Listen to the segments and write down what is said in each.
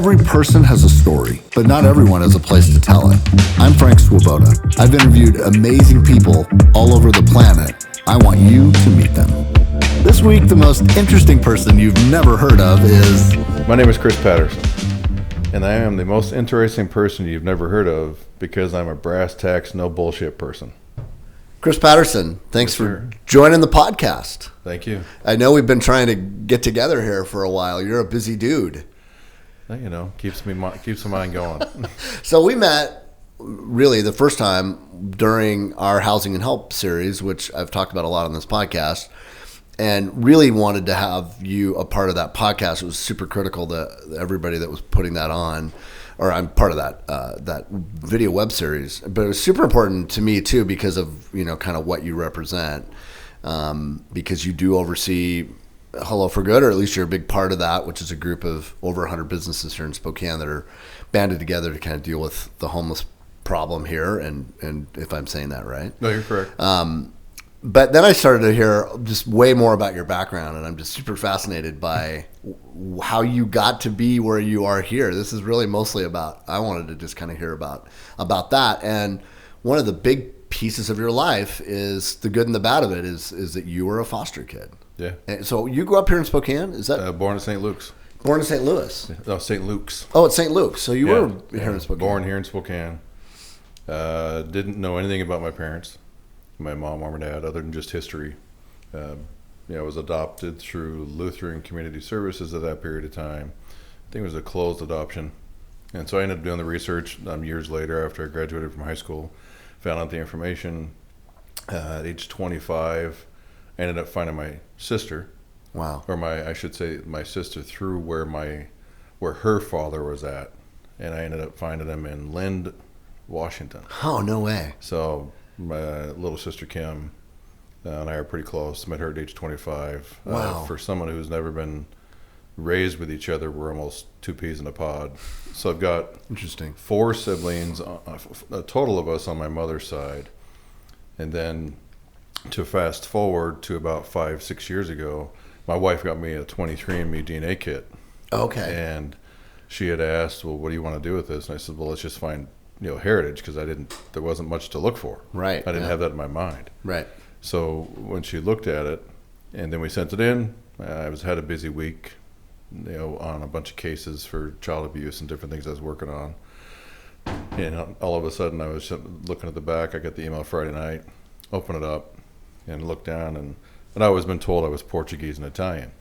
Every person has a story, but not everyone has a place to tell it. I'm Frank Swoboda. I've interviewed amazing people all over the planet. I want you to meet them. This week, the most interesting person you've never heard of is... My name is Chris Patterson, and I am the most interesting person you've never heard of because I'm a brass tacks, no bullshit person. Chris Patterson, thanks for joining the podcast. Thank you. I know we've been trying to get together here for a while. You're a busy dude. You know, keeps the mind going. So we met really the first time during our Housing and Help series, which I've talked about a lot on this podcast, and really wanted to have you a part of that podcast. It was super critical to everybody that was putting that on, or I'm part of that video web series. But it was super important to me too because of, you know, kind of what you represent, because you do oversee Hello for Good, or at least you're a big part of that, which is a group of over 100 businesses here in Spokane that are banded together to kind of deal with the homeless problem here. And if I'm saying that right. No, you're correct. But then I started to hear just way more about your background, and I'm just super fascinated by how you got to be where you are here. This is really mostly about, I wanted to just kind of hear about that. And one of the big pieces of your life is the good and the bad of it is that you were a foster kid. Yeah. And so you grew up here in Spokane? Is that born in St. Luke's? Born in St. Louis? No, St. Luke's. Oh, it's St. Luke's. So you were here in Spokane. Born here in Spokane. Didn't know anything about my parents, my mom or my dad, other than just history. I was adopted through Lutheran Community Services at that period of time. I think it was a closed adoption. And so I ended up doing the research years later after I graduated from high school, found out the information. At age 25, I ended up finding my sister. Wow. Or I should say my sister through where her father was at. And I ended up finding him in Lind, Washington. Oh, no way. So my little sister Kim and I are pretty close. Met her at age 25. Wow. For someone who's never been raised with each other, we're almost two peas in a pod. So I've got interesting 4 siblings, a total of us on my mother's side. And then to fast forward to about 5-6 years ago, my wife got me a 23andMe DNA kit. Okay. And she had asked, well, what do you want to do with this? And I said, well, let's just find, heritage, because there wasn't much to look for. Right. I didn't have that in my mind. Right. So when she looked at it, and then we sent it in, had a busy week, on a bunch of cases for child abuse and different things I was working on. And all of a sudden I was looking at the back. I got the email Friday night, open it up, and look down, and I'd always been told I was Portuguese and Italian.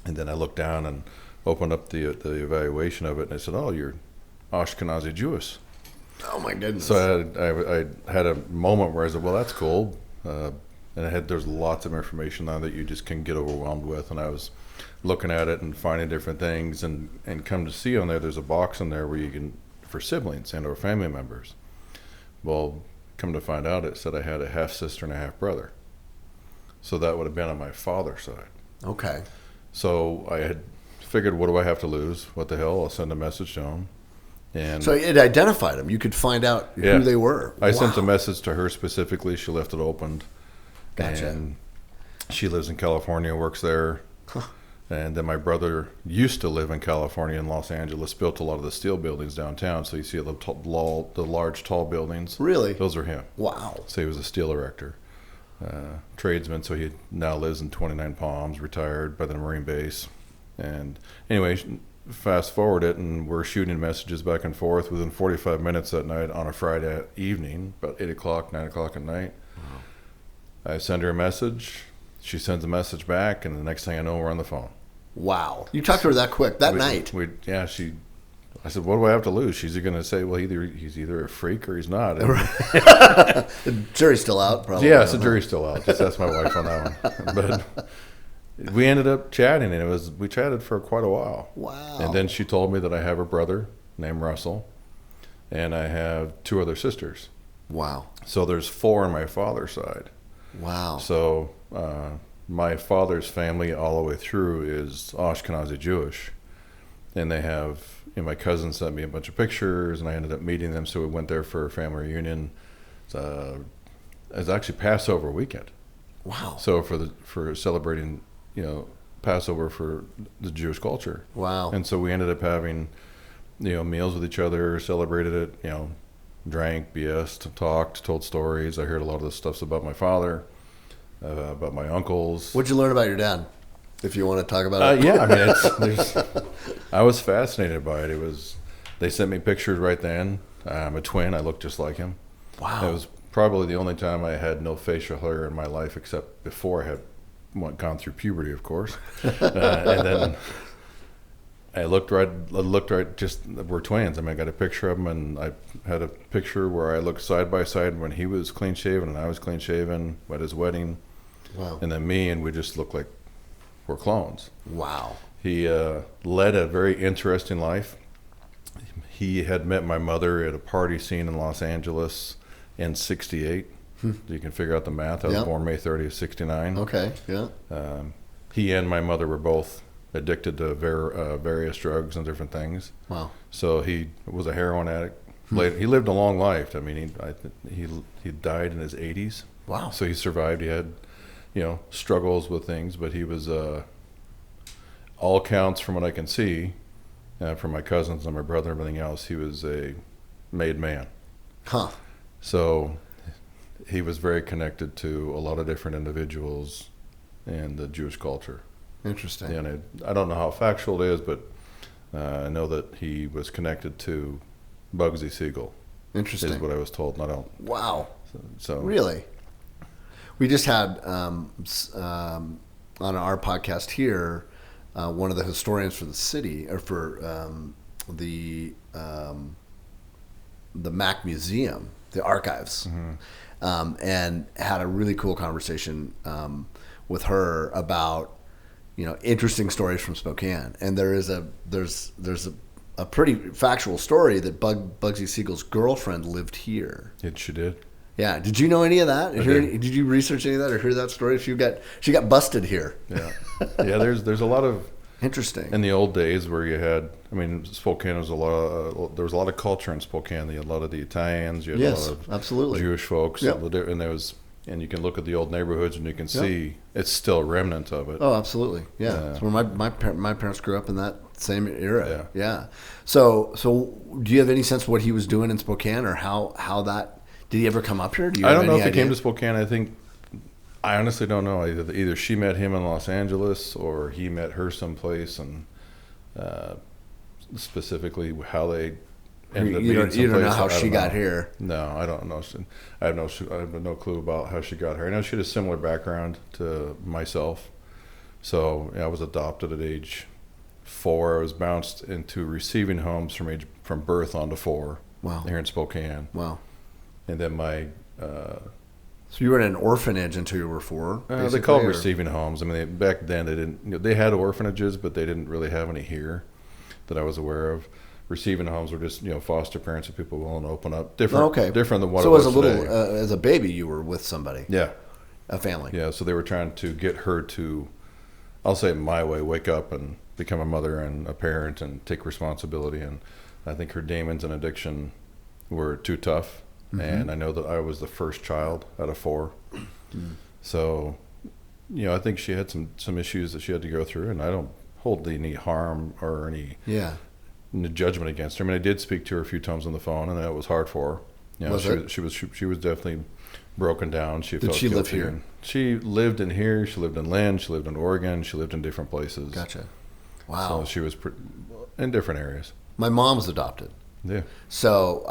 And then I looked down and opened up the evaluation of it, and I said, oh, you're 𝙈𝙤𝙪 Jewish. Oh my goodness. So I had a moment where I said, well, that's cool. And there's lots of information on that you just can get overwhelmed with. And I was looking at it and finding different things, and come to see on there's a box in there where you can, for siblings and or family members. Well, come to find out, it said I had a half sister and a half brother. So that would have been on my father's side. Okay. So I had figured, what do I have to lose? What the hell? I'll send a message to him. And so it identified them. You could find out who they were. I sent a message to her specifically. She left it opened. Gotcha. And she lives in California, works there. Huh. And then my brother used to live in California in Los Angeles, built a lot of the steel buildings downtown. So you see the large, tall buildings. Really? Those are him. Wow. So he was a steel erector, tradesman. So he now lives in 29 Palms, retired by the Marine base. And anyway, fast forward it, and we're shooting messages back and forth within 45 minutes that night on a Friday evening, about 8 o'clock, 9 o'clock at night. Wow. I send her a message. She sends a message back, and the next thing I know, we're on the phone. Wow. You talked to her that quick, that night? I said, what do I have to lose? She's going to say, well, he's either a freak or he's not. The jury's still out, probably. Yeah, the jury's still out. Just ask my wife on that one. But we ended up chatting, and we chatted for quite a while. Wow. And then she told me that I have a brother named Russell, and I have 2 other sisters. Wow. So there's 4 on my father's side. Wow. So my father's family all the way through is 𝙈𝙤𝙪 Jewish, and they have, my cousin sent me a bunch of pictures, and I ended up meeting them. So we went there for a family reunion. It was actually Passover weekend. Wow. So for celebrating, Passover for the Jewish culture. Wow. And so we ended up having, meals with each other, celebrated it, drank, BS'd, talked, told stories. I heard a lot of this stuff about my father, about my uncles. What'd you learn about your dad? If you want to talk about it. Yeah, I mean, I was fascinated by it. They sent me pictures right then. I'm a twin. I look just like him. Wow. It was probably the only time I had no facial hair in my life, except before I had gone through puberty, of course. And then I looked right, just, we're twins. I mean, I got a picture of him, and I had a picture where I looked side by side when he was clean shaven and I was clean shaven at his wedding. Wow. And then me, and we just looked like we're clones. Wow. He led a very interesting life. He had met my mother at a party scene in Los Angeles in '68. You can figure out the math. I was born May 30th, '69. Okay, yeah. He and my mother were both addicted to various drugs and different things. Wow. So he was a heroin addict. He lived a long life. I mean, he died in his 80s. Wow. So he survived. He had, struggles with things, but he was, all counts from what I can see, from my cousins and my brother and everything else, he was a made man. Huh. So he was very connected to a lot of different individuals in the Jewish culture. Interesting. And I don't know how factual it is, but I know that he was connected to 𝙔𝙤𝙪 𝙫𝙚. Interesting. Is what I was told, and I don't. Wow. So Really? We just had on our podcast here one of the historians for the city, or for the MAC Museum, the archives, and had a really cool conversation with her about interesting stories from Spokane. And there's a pretty factual story that 𝙔𝙤𝙪 𝙫𝙚's girlfriend lived here. she did. Yeah. Did you know any of that? Did you research any of that or hear that story? She got busted here. Yeah. Yeah. There's a lot of interesting in the old days where you had. I mean, Spokane was there was a lot of culture in Spokane. You had a lot of the Italians. You had a lot of absolutely Jewish folks. Yep. And you can look at the old neighborhoods and you can see it's still a remnant of it. Oh, absolutely. Yeah. It's where my parents grew up in that same era. Yeah. So do you have any sense of what he was doing in Spokane, or how that? Did he ever come up here? I don't know if he came to Spokane. I honestly don't know. Either she met him in Los Angeles or he met her someplace, and specifically how they ended up meeting someplace. You don't know how she got here. No, I don't know. I have no clue about how she got here. I know she had a similar background to myself. So I was adopted at age 4. I was bounced into receiving homes from birth on to 4. Wow. Here in Spokane. Wow. And then so you were in an orphanage until you were 4? They called receiving homes. I mean, back then they didn't. They had orphanages, but they didn't really have any here that I was aware of. Receiving homes were just foster parents and people willing to open up. Different than what. So it was as a little today. as a baby, you were with somebody. Yeah. A family. Yeah. So they were trying to get her to, I'll say it my way, wake up and become a mother and a parent and take responsibility. And I think her demons and addiction were too tough. And I know that I was the first child out of 4. So, I think she had some issues that she had to go through, and I don't hold any harm or any judgment against her. I mean, I did speak to her a few times on the phone, and that was hard for her. She was definitely broken down. Did she live here? She lived in here. She lived in Lynn. She lived in Oregon. She lived in different places. Gotcha. Wow. So she was in different areas. My mom was adopted. Yeah. So,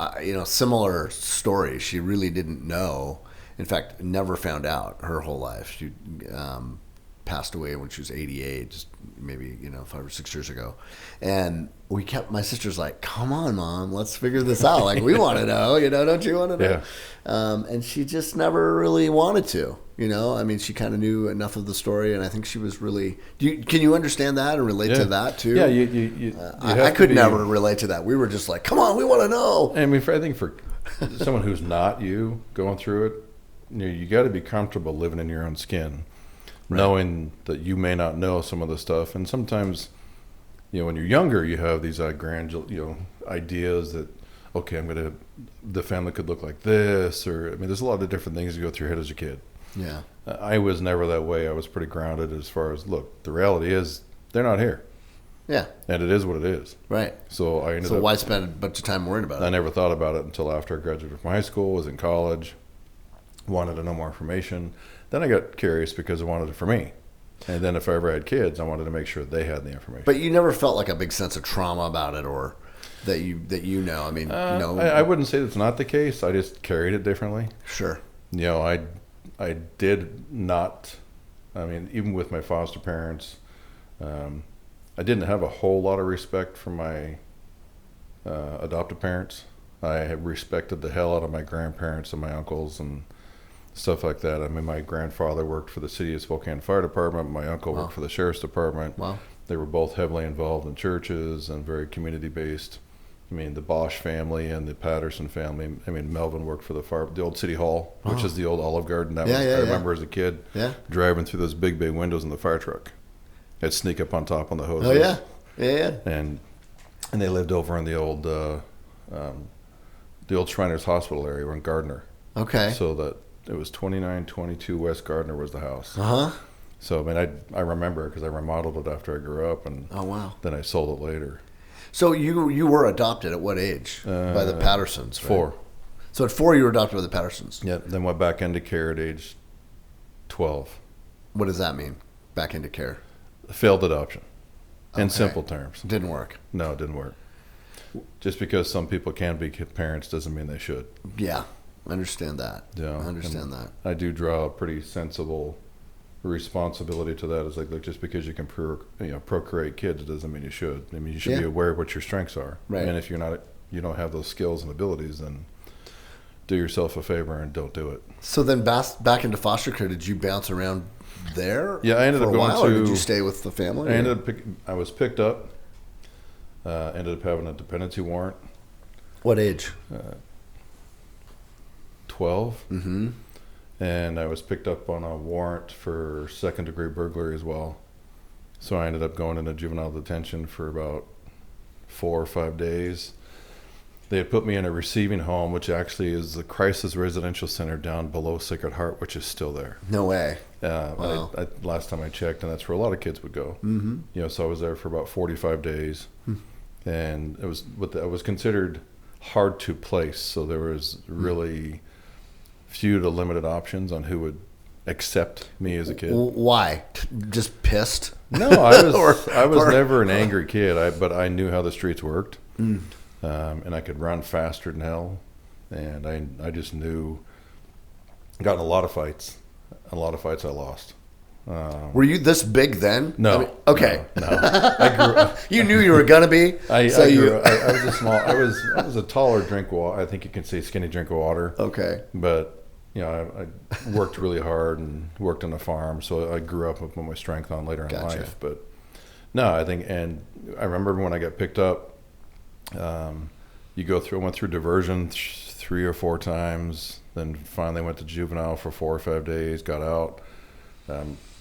similar story. She really didn't know. In fact, never found out her whole life. She passed away when she was 88, just maybe, 5 or 6 years ago. And my sister's like, come on, Mom, let's figure this out. Like, we want to know, don't you want to know? Yeah. And she just never really wanted to, I mean, she kind of knew enough of the story, and I think she was really, can you understand that and relate to that too? Yeah, you I could never relate to that. We were just like, come on, we want to know. I mean, I think for someone who's not you going through it, you got to be comfortable living in your own skin, knowing that you may not know some of the stuff. And sometimes, when you're younger, you have these grand, ideas that, okay, the family could look like this, or, I mean, there's a lot of different things that go through your head as a kid. Yeah. I was never that way. I was pretty grounded as far as, look, the reality is they're not here. Yeah. And it is what it is. Right. So I ended So up, why spend a bunch of time worrying about it? I never thought about it until after I graduated from high school, was in college, wanted to know more information. Then I got curious because I wanted it for me. And then if I ever had kids, I wanted to make sure they had the information. But you never felt like a big sense of trauma about it, or that you know. I mean, I wouldn't say that's not the case. I just carried it differently. Sure. You know, I did not, I mean, even with my foster parents, I didn't have a whole lot of respect for my adoptive parents. I had respected the hell out of my grandparents and my uncles and stuff like that. I mean, my grandfather worked for the city of Spokane Fire Department. My uncle worked for the Sheriff's Department. Wow. They were both heavily involved in churches and very community-based. I mean, the Bosch family and the Patterson family. I mean, Melvin worked for the old City Hall, which is the old Olive Garden. That I remember as a kid driving through those big windows in the fire truck. I'd sneak up on top on the hoses. Oh, yeah. Yeah. And they lived over in the old Shriners Hospital area. We're in Gardner. Okay. So that it was 2922 West Gardner was the house. Uh-huh. So, I mean, I remember it because I remodeled it after I grew up, and oh, wow. Then I sold it later. So you were adopted at what age by the Pattersons? Right? 4. So at 4 you were adopted by the Pattersons. Yeah. Then went back into care at age 12. What does that mean? Back into care? Failed adoption. In Okay. simple terms. Didn't work. No, it didn't work. Just because some people can be parents doesn't mean they should. Yeah, I understand that. Yeah, I understand that. I do draw a pretty sensible responsibility to that. It's like, look, just because you can procreate kids doesn't mean you should. I mean, you should be aware of what your strengths are. Right. And if you don't have those skills and abilities, then do yourself a favor and don't do it. So then back into foster care, did you bounce around there? Yeah, I ended up going to. Or did you stay with the family? I was picked up. Ended up having a dependency warrant. What age? 12. Mm-hmm. And I was picked up on a warrant for second-degree burglary as well. So I ended up going into juvenile detention for about 4 or 5 days. They had put me in a receiving home, which actually is the crisis residential center down below Sacred Heart, which is still there. No way. Wow. Last time I checked, and that's where a lot of kids would go. Mm-hmm. You know, so I was there for about 45 days, and it was considered hard to place. So there was really few to limited options on who would accept me as a kid. Why? Just pissed? No, I was never an angry kid. But I knew how the streets worked, and I could run faster than hell, and I just knew. Got in a lot of fights. A lot of fights I lost. Were you this big then? No. I mean, okay. No. I grew up. You knew you were gonna be. I was a small. I was a taller drink water. I think you can say skinny drink of water. Okay. But you know, I worked really hard and worked on a farm, so I grew up with my strength on later in life. But no, I think, and I remember when I got picked up, went through diversion 3 or 4 times, then finally went to juvenile for 4 or 5 days, got out.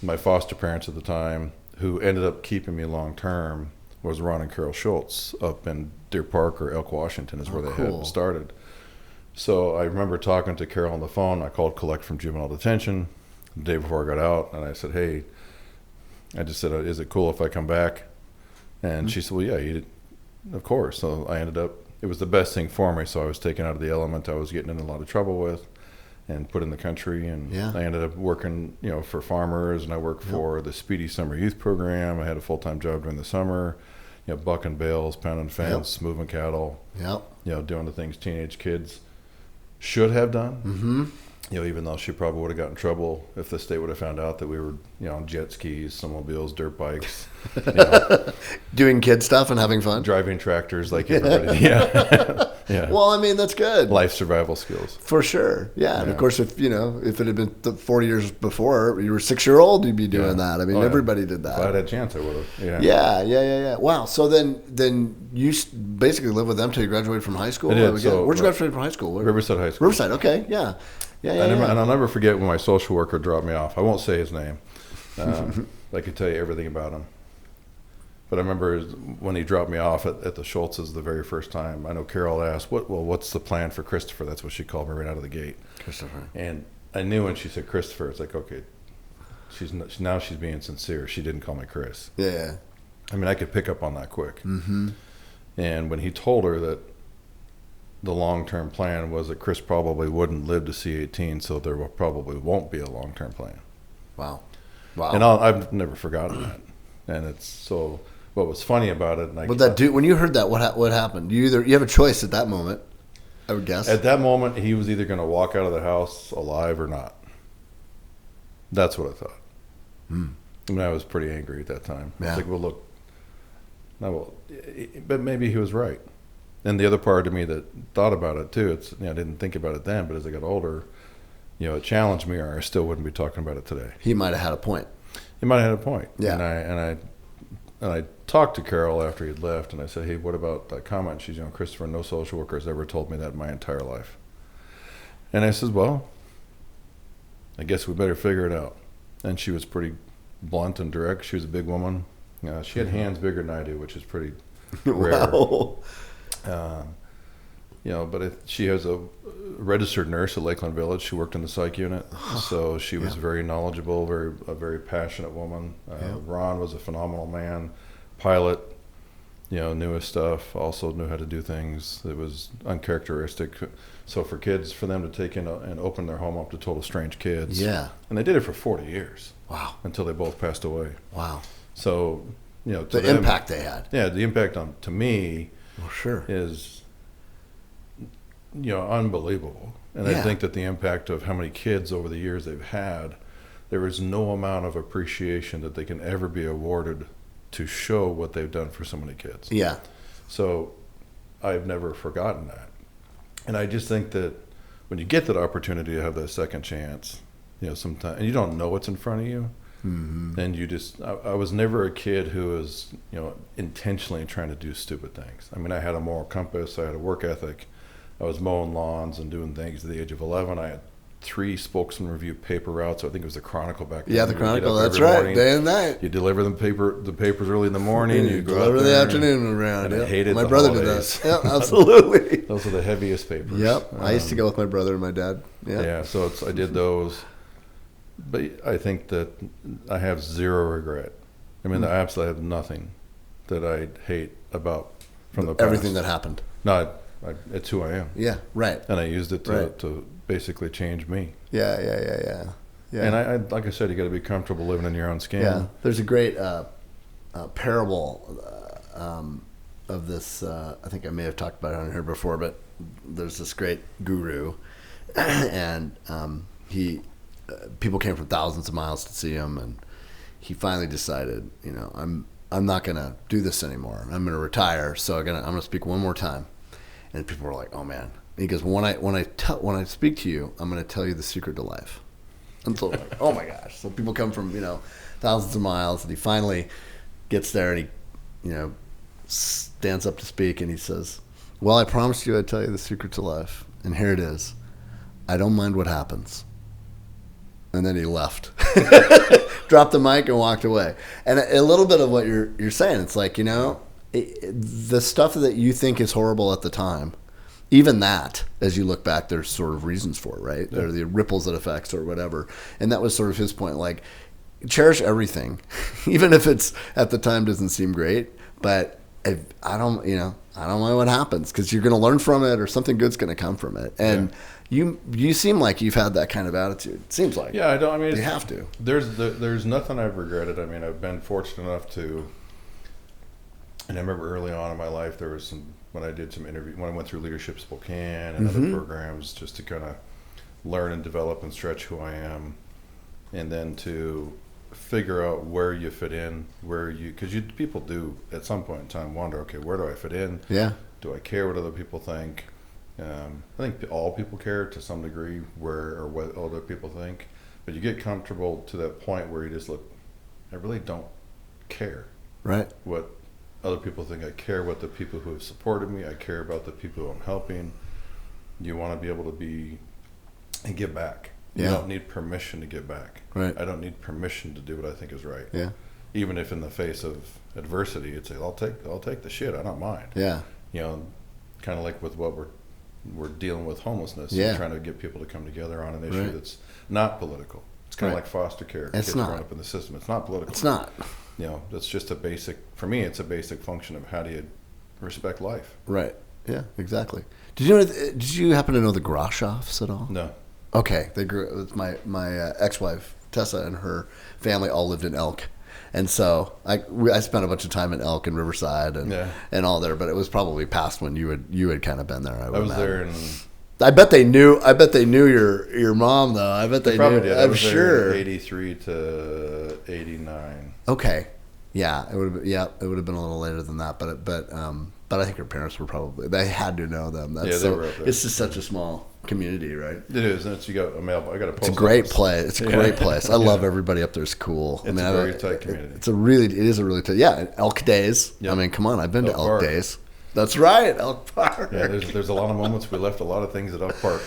My foster parents at the time, who ended up keeping me long term, was Ron and Carol Schultz up in Deer Park or Elk, Washington is where they had started. So I remember talking to Carol on the phone. I called collect from juvenile detention the day before I got out, and I said, hey, I just said, is it cool if I come back? And she said, well, yeah, of course. So I ended up, it was the best thing for me. So I was taken out of the element I was getting in a lot of trouble with and put in the country. And I ended up working, for farmers, and I worked for the Speedy Summer Youth Program. I had a full-time job during the summer, bucking bales, pounding fence, moving cattle, doing the things teenage kids should have done. Mm-hmm. Even though she probably would have gotten in trouble if the state would have found out that we were, on jet skis, snowmobiles, dirt bikes, doing kid stuff and having fun, driving tractors like everybody. Yeah. Well, I mean, that's good. Life survival skills for sure. Yeah, and of course, if it had been 40 years before you were 6-year-old, you'd be doing that. I mean, everybody did that. If I had a chance, I would have. Yeah. Wow. So then you basically lived with them till you graduated from high school. I did. So, where'd you graduate from high school? Riverside High School. Riverside. Okay. Yeah. And I'll never forget when my social worker dropped me off. I won't say his name. I could tell you everything about him. But I remember when he dropped me off at the Schultz's the very first time. I know Carol asked, what's the plan for Christopher? That's what she called me right out of the gate. Christopher. And I knew when she said Christopher, it's like, okay, now she's being sincere. She didn't call me Chris. Yeah. I mean, I could pick up on that quick. Mm-hmm. And when he told her that the long-term plan was that Chris probably wouldn't live to see 18, so there probably won't be a long-term plan. Wow. Wow. And I've never forgotten that. And it's so. What was funny about it? What that dude? When you heard that, what happened? You have a choice at that moment. I would guess. At that moment, he was either going to walk out of the house alive or not. That's what I thought. Hmm. I mean, I was pretty angry at that time. Yeah. I was like, well, look. But maybe he was right. And the other part of me that thought about it too, I didn't think about it then, but as I got older, it challenged me, or I still wouldn't be talking about it today. He might have had a point. He might have had a point. Yeah. And I talked to Carol after he'd left, and I said, hey, what about that comment? She's, Christopher, no social worker has ever told me that in my entire life. And I said, well, I guess we better figure it out. And she was pretty blunt and direct. She was a big woman. She had hands bigger than I do, which is pretty rare. Wow. But she was a registered nurse at Lakeland Village. She worked in the psych unit, so she was very knowledgeable, a very passionate woman. Ron was a phenomenal man, pilot. Knew his stuff. Also knew how to do things that was uncharacteristic. So for them to take in and open their home up to total strange kids. Yeah. And they did it for 40 years. Wow. Until they both passed away. Wow. So the impact they had. Yeah, the impact to me. Well, sure. Is unbelievable. And I think that the impact of how many kids over the years they've had, there is no amount of appreciation that they can ever be awarded to show what they've done for so many kids. Yeah. So I've never forgotten that. And I just think that when you get that opportunity to have that second chance, sometimes, and you don't know what's in front of you, mm-hmm. and I was never a kid who was, intentionally trying to do stupid things. I mean, I had a moral compass, I had a work ethic. I was mowing lawns and doing things at the age of 11. I had 3 Spokesman Review paper routes. I think it was the Chronicle back then. Yeah, the Chronicle. That's right. Morning. Day and night. You deliver the papers early in the morning. You go deliver out the there afternoon around. And I hated my the brother holidays. did that. Yeah, absolutely. Those are the heaviest papers. Yep. I used to go with my brother and my dad. Yeah. Yeah. So I did those, but I think that I have zero regret. I mean, I absolutely have nothing that I hate about from the past. Everything that happened. No. It's who I am. Yeah, right. And I used it to basically change me. Yeah. And I like I said, you got to be comfortable living in your own skin. Yeah. There's a great parable of this. I think I may have talked about it on here before, but there's this great guru, and people came from thousands of miles to see him, and he finally decided, I'm not gonna do this anymore. I'm gonna retire. So I'm gonna speak one more time. And people were like, "Oh man!" And he goes, "When I speak to you, I'm going to tell you the secret to life." And so, like, oh my gosh! So people come from thousands of miles, and he finally gets there, and he stands up to speak, and he says, "Well, I promised you I'd tell you the secret to life, and here it is. I don't mind what happens." And then he left, dropped the mic, and walked away. And a little bit of what you're saying, it's like the stuff that you think is horrible at the time, even that, as you look back, there's sort of reasons for it, right? Yeah. There are the ripples it affects or whatever. And that was sort of his point, like, cherish everything, even if it's at the time doesn't seem great. But I don't mind what happens, because you're going to learn from it, or something good's going to come from it. And you seem like you've had that kind of attitude. It seems like. Yeah, you have to. There's nothing I've regretted. I mean, I've been fortunate enough to. And I remember early on in my life, there was when I did some interview, when I went through Leadership Spokane and other programs, just to kind of learn and develop and stretch who I am, and then to figure out where you fit in, because people do at some point in time wonder, okay, where do I fit in? Yeah. Do I care what other people think? I think all people care to some degree what other people think, but you get comfortable to that point where you just look, I really don't care. Right. What other people think. I care what the people who have supported me. I care about the people who I'm helping. You want to be able to be and give back. You don't need permission to give back. Right. I don't need permission to do what I think is right. Yeah. Even if in the face of adversity, it's like, I'll take the shit. I don't mind. Yeah. Kind of like with what we're we're dealing with homelessness Yeah. and trying to get people to come together on an issue Right. that's not political. It's kind of Right. like foster care. It's Kids not. growing up in the system. It's not political. It's not. You know, that's just a basic, for me, it's a basic function of how do you respect life. Right. Yeah, exactly. Did you happen to know the Groshoffs at all? No. Okay, they grew. It's my ex-wife Tessa and her family all lived in Elk, and so I spent a bunch of time in Elk and Riverside and all there. But it was probably past when you had kind of been there. I was there in. I bet they knew your mom though. I bet they Probably knew. did. I I'm was sure. there in 83 to 89. Okay, yeah, it would have. Yeah, it would have been a little later than that. But I think her parents were they had to know them. That's they were up there. It's just such a small community, right? It is, and you got a mail. I got a post. It's a great office. place. It's a great place. I love everybody up there. It's cool. It's a very tight community. It is a really tight. Yeah, Elk Days. Yep. I mean, come on, I've been to Elk Elk Park. Days. That's right, Elk Park. Yeah, there's a lot of moments we left a lot of things at Elk Park.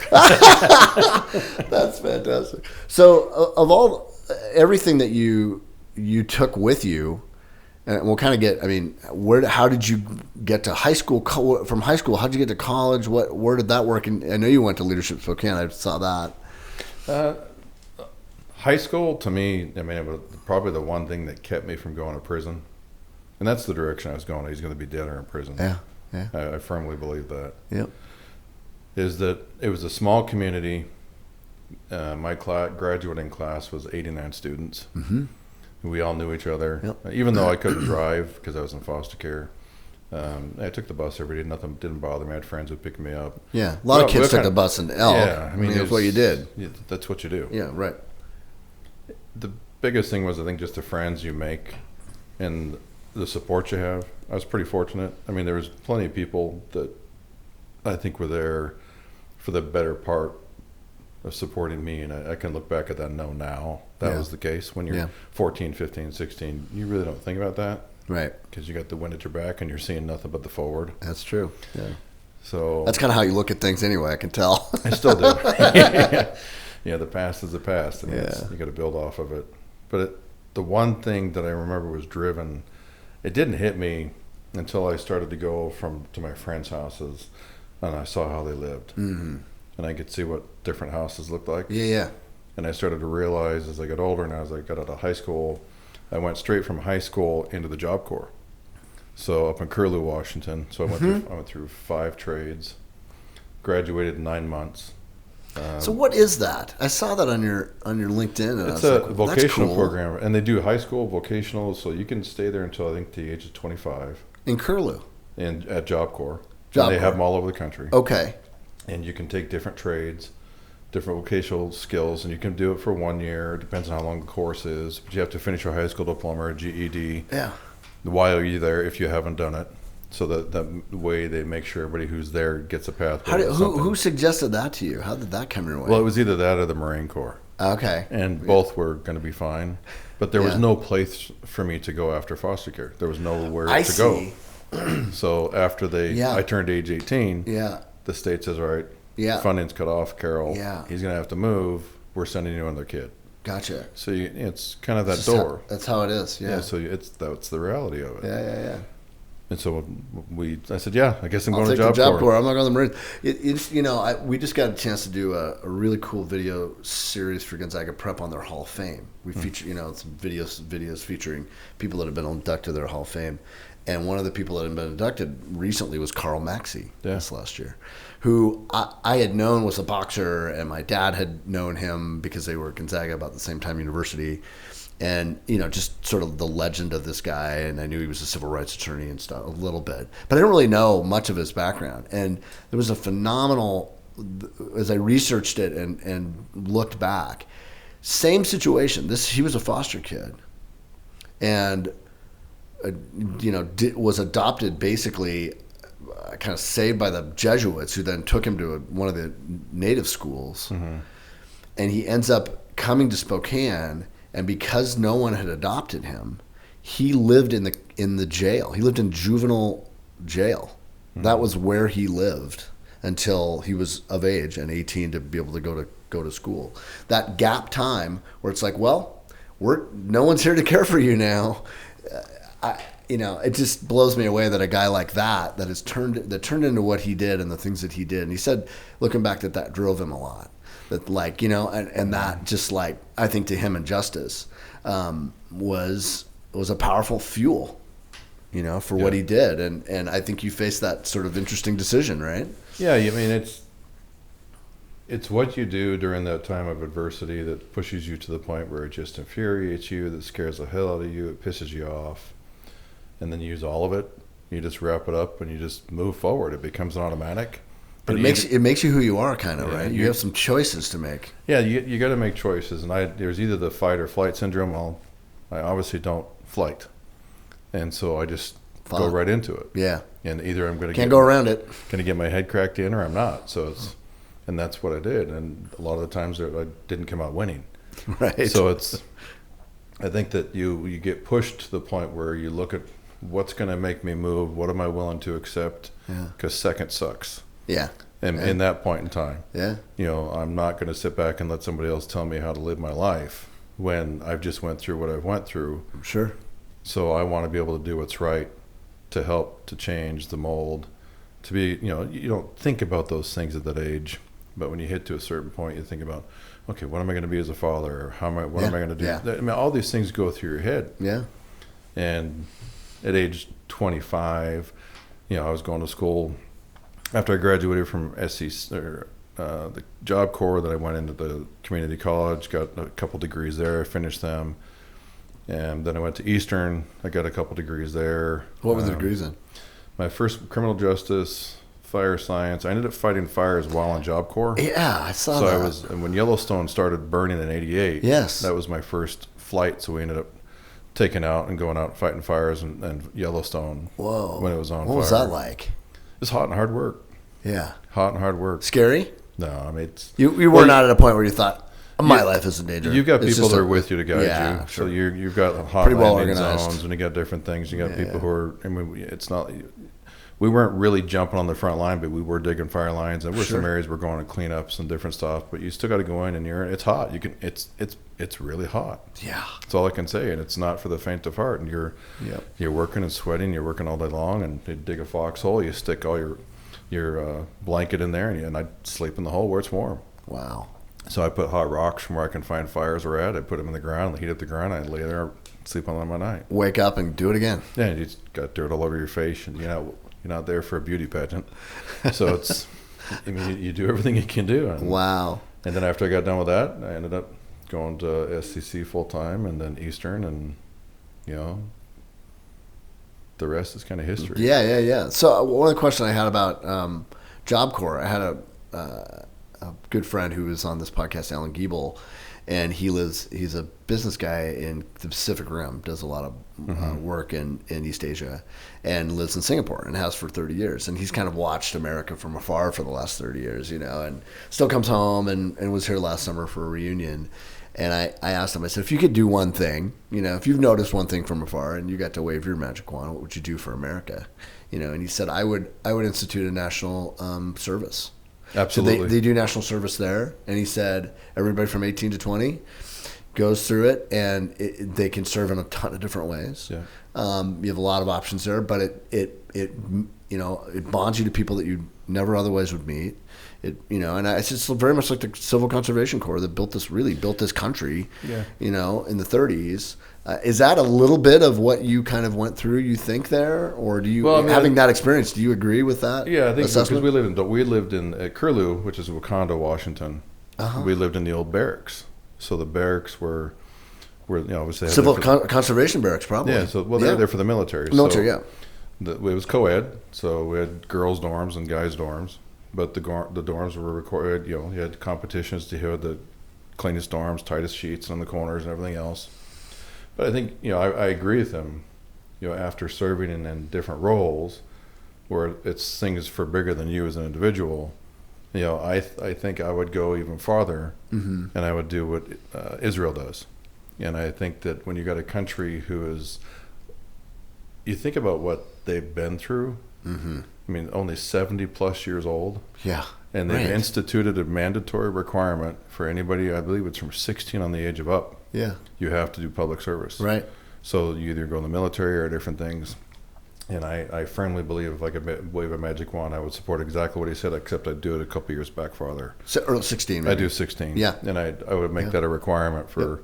That's fantastic. So, of everything that you took with you, and we'll kind of get. I mean, how did you get to high school? From high school, how did you get to college? Where did that work? And I know you went to Leadership Spokane. I saw that. High school, to me, I mean, it was probably the one thing that kept me from going to prison, and that's the direction I was going. He's going to be dead or in prison. Yeah. I firmly believe that. Yep. Is that it was a small community. My graduating class was 89 students. Mm-hmm. We all knew each other. Yep. Even though I couldn't drive because I was in foster care, I took the bus every day. Nothing didn't bother me. I had friends who picked me up. Yeah, a lot of kids took the bus in Elk. Yeah, I mean, that's what you did. Yeah, that's what you do. Yeah, right. The biggest thing was, I think, just the friends you make and the support you have. I was pretty fortunate. I mean, there was plenty of people that I think were there for the better part of supporting me, and I can look back at that and know now that was the case. When you're 14, 15, 16, you really don't think about that. Right. Because you got the wind at your back and you're seeing nothing but the forward. That's true. Yeah. So that's kind of how you look at things anyway, I can tell. I still do. Yeah, the past is the past, and you got to build off of it. But the one thing that I remember was driven, it didn't hit me until I started to go to my friends' houses, and I saw how they lived. Mm-hmm. And I could see what different houses looked like. Yeah. And I started to realize as I got older and as I got out of high school, I went straight from high school into the Job Corps. So up in Curlew, Washington. So I went through 5 trades, graduated in 9 months. So what is that? I saw that on your LinkedIn. And It's I was a like, vocational that's cool. program, and they do high school vocational, so you can stay there until I think the age of 25. In Curlew. And at Job Corps. Job And they have Corps. them all over the country. Okay. And you can take different trades, different vocational skills, and you can do it for 1 year. It depends on how long the course is, but you have to finish your high school diploma or GED. Yeah. While you're there, if you haven't done it, so that way they make sure everybody who's there gets a pathway. Who suggested that to you? How did that come your way? Well, it was either that or the Marine Corps. Okay. And both were going to be fine, but there was no place for me to go after foster care. There was nowhere to go. So after I turned age 18. Yeah. The state says, all right, funding's cut off, Carol. Yeah. He's going to have to move. We're sending you another kid. Gotcha. So it's kind of that door. That's how it is. Yeah. So that's the reality of it. Yeah. And so I said, I guess I'm going to Job Job Corps. I'm not going to the Marines. It's we just got a chance to do a really cool video series for Gonzaga Prep on their Hall of Fame. We feature some videos featuring people that have been inducted to their Hall of Fame. And one of the people that had been inducted recently was Carl Maxey this last year, who I had known was a boxer, and my dad had known him because they were at Gonzaga about the same time university. And, just sort of the legend of this guy. And I knew he was a civil rights attorney and stuff a little bit. But I didn't really know much of his background. And there was a phenomenal, as I researched it and looked back, same situation. He was a foster kid. And was adopted basically, kind of saved by the Jesuits, who then took him to one of the native schools. Mm-hmm. And he ends up coming to Spokane, and because no one had adopted him, he lived in the jail. He lived in juvenile jail. Mm-hmm. That was where he lived until he was of age and 18 to be able to go to school. That gap time where it's like, well, no one's here to care for you now. it just blows me away that a guy like that turned into what he did and the things that he did. And he said, looking back, that drove him a lot. That and that just I think to him injustice was a powerful fuel, for what he did. And I think you faced that sort of interesting decision, right? Yeah, I mean it's what you do during that time of adversity that pushes you to the point where it just infuriates you, that scares the hell out of you, it pisses you off, and then you use all of it. You just wrap it up and you just move forward. It becomes an automatic. But it makes you who you are, kind of, right? You have some choices to make. Yeah, you got to make choices, and there's either the fight or flight syndrome. Well, I obviously don't flight, and so I just go right into it. Yeah, and either I'm going to can't go around it. Going to get my head cracked in, or I'm not. And that's what I did. And a lot of the times I didn't come out winning. Right. So I think that you get pushed to the point where you look at what's going to make me move. What am I willing to accept? Because second sucks. Yeah. And in that point in time. Yeah. I'm not going to sit back and let somebody else tell me how to live my life when I've just went through what I've went through. Sure. So I want to be able to do what's right to help to change the mold. To be, you don't think about those things at that age. But when you hit to a certain point, you think about, okay, what am I going to be as a father? Or what am I going to do? Yeah. I mean, all these things go through your head. Yeah. And at age 25, I was going to school after I graduated from the Job Corps. That I went into the community college, got a couple degrees there, finished them, and then I went to Eastern. I got a couple degrees there. What were the degrees in? My first criminal justice. Fire science. I ended up fighting fires while on Job Corps. Yeah, I saw that. So when Yellowstone started burning in '88, yes, that was my first flight. So we ended up taking out and going out fighting fires and Yellowstone. Whoa! When it was on fire. What was that like? It's hot and hard work. Yeah, hot and hard work. Scary? No, I mean you were not at a point where you thought my life is in danger. You've got people that are with you to guide you. Sure. So you've got hot pretty well landing organized zones, and you got different things. You got people who are. I mean, it's not. We weren't really jumping on the front line, but we were digging fire lines. There were some areas we're going to cleanups and different stuff, but you still got to go in and it's hot. It's really hot. Yeah. That's all I can say. And it's not for the faint of heart. And you're working and sweating, you're working all day long, and you dig a foxhole, you stick all your blanket in there, and I'd sleep in the hole where it's warm. Wow. So I put hot rocks from where I can find fires were at. I put them in the ground, heat up the ground, I'd lay there, sleep on them at night. Wake up and do it again. Yeah, you just got dirt all over your face, and you're not there for a beauty pageant. So you do everything you can do. Wow. And then after I got done with that, I ended up going to SCC full time and then Eastern, and the rest is kind of history. Yeah. So one of the questions I had about Job Corps, I had a good friend who was on this podcast, Alan 𝙔𝙤𝙪, and he's a business guy in the Pacific Rim, does a lot of work in East Asia, and lives in Singapore and has for 30 years. And he's kind of watched America from afar for the last 30 years, and still comes home and was here last summer for a reunion. And I asked him, I said, if you could do one thing, if you've noticed one thing from afar and you got to wave your magic wand, what would you do for America? And he said, I would institute a national service. Absolutely. So they do national service there, and he said everybody from 18 to 20 goes through it, and they can serve in a ton of different ways. Yeah. You have a lot of options there, but it bonds you to people that you never otherwise would meet. It's just very much like the Civil Conservation Corps that built this country. Yeah. In the 30s. Is that a little bit of what you kind of went through, you think, there? Or do you, having that experience, do you agree with that? Yeah, I think assessment? because we lived in at Curlew, which is Wakanda, Washington. Uh-huh. We lived in the old barracks. So the barracks were obviously Civil Conservation Barracks, probably. Yeah, so they're there for the military. Military, so it was co-ed, so we had girls' dorms and guys' dorms. But the dorms were recorded. You had competitions to who had the cleanest dorms, tightest sheets on the corners, and everything else. But I think I agree with them. After serving in different roles, where it's things for bigger than you as an individual. I think I would go even farther, and I would do what Israel does. And I think that when you got a country you think about what they've been through. Mm-hmm. I mean, only 70 plus years old. Yeah. And they've instituted a mandatory requirement for anybody, I believe it's from 16 on the age of up. Yeah. You have to do public service. Right. So you either go in the military or different things. And I firmly believe if I could wave a magic wand, I would support exactly what he said, except I'd do it a couple years back farther. So, or 16, maybe. I do 16. Yeah. And I would make that a requirement for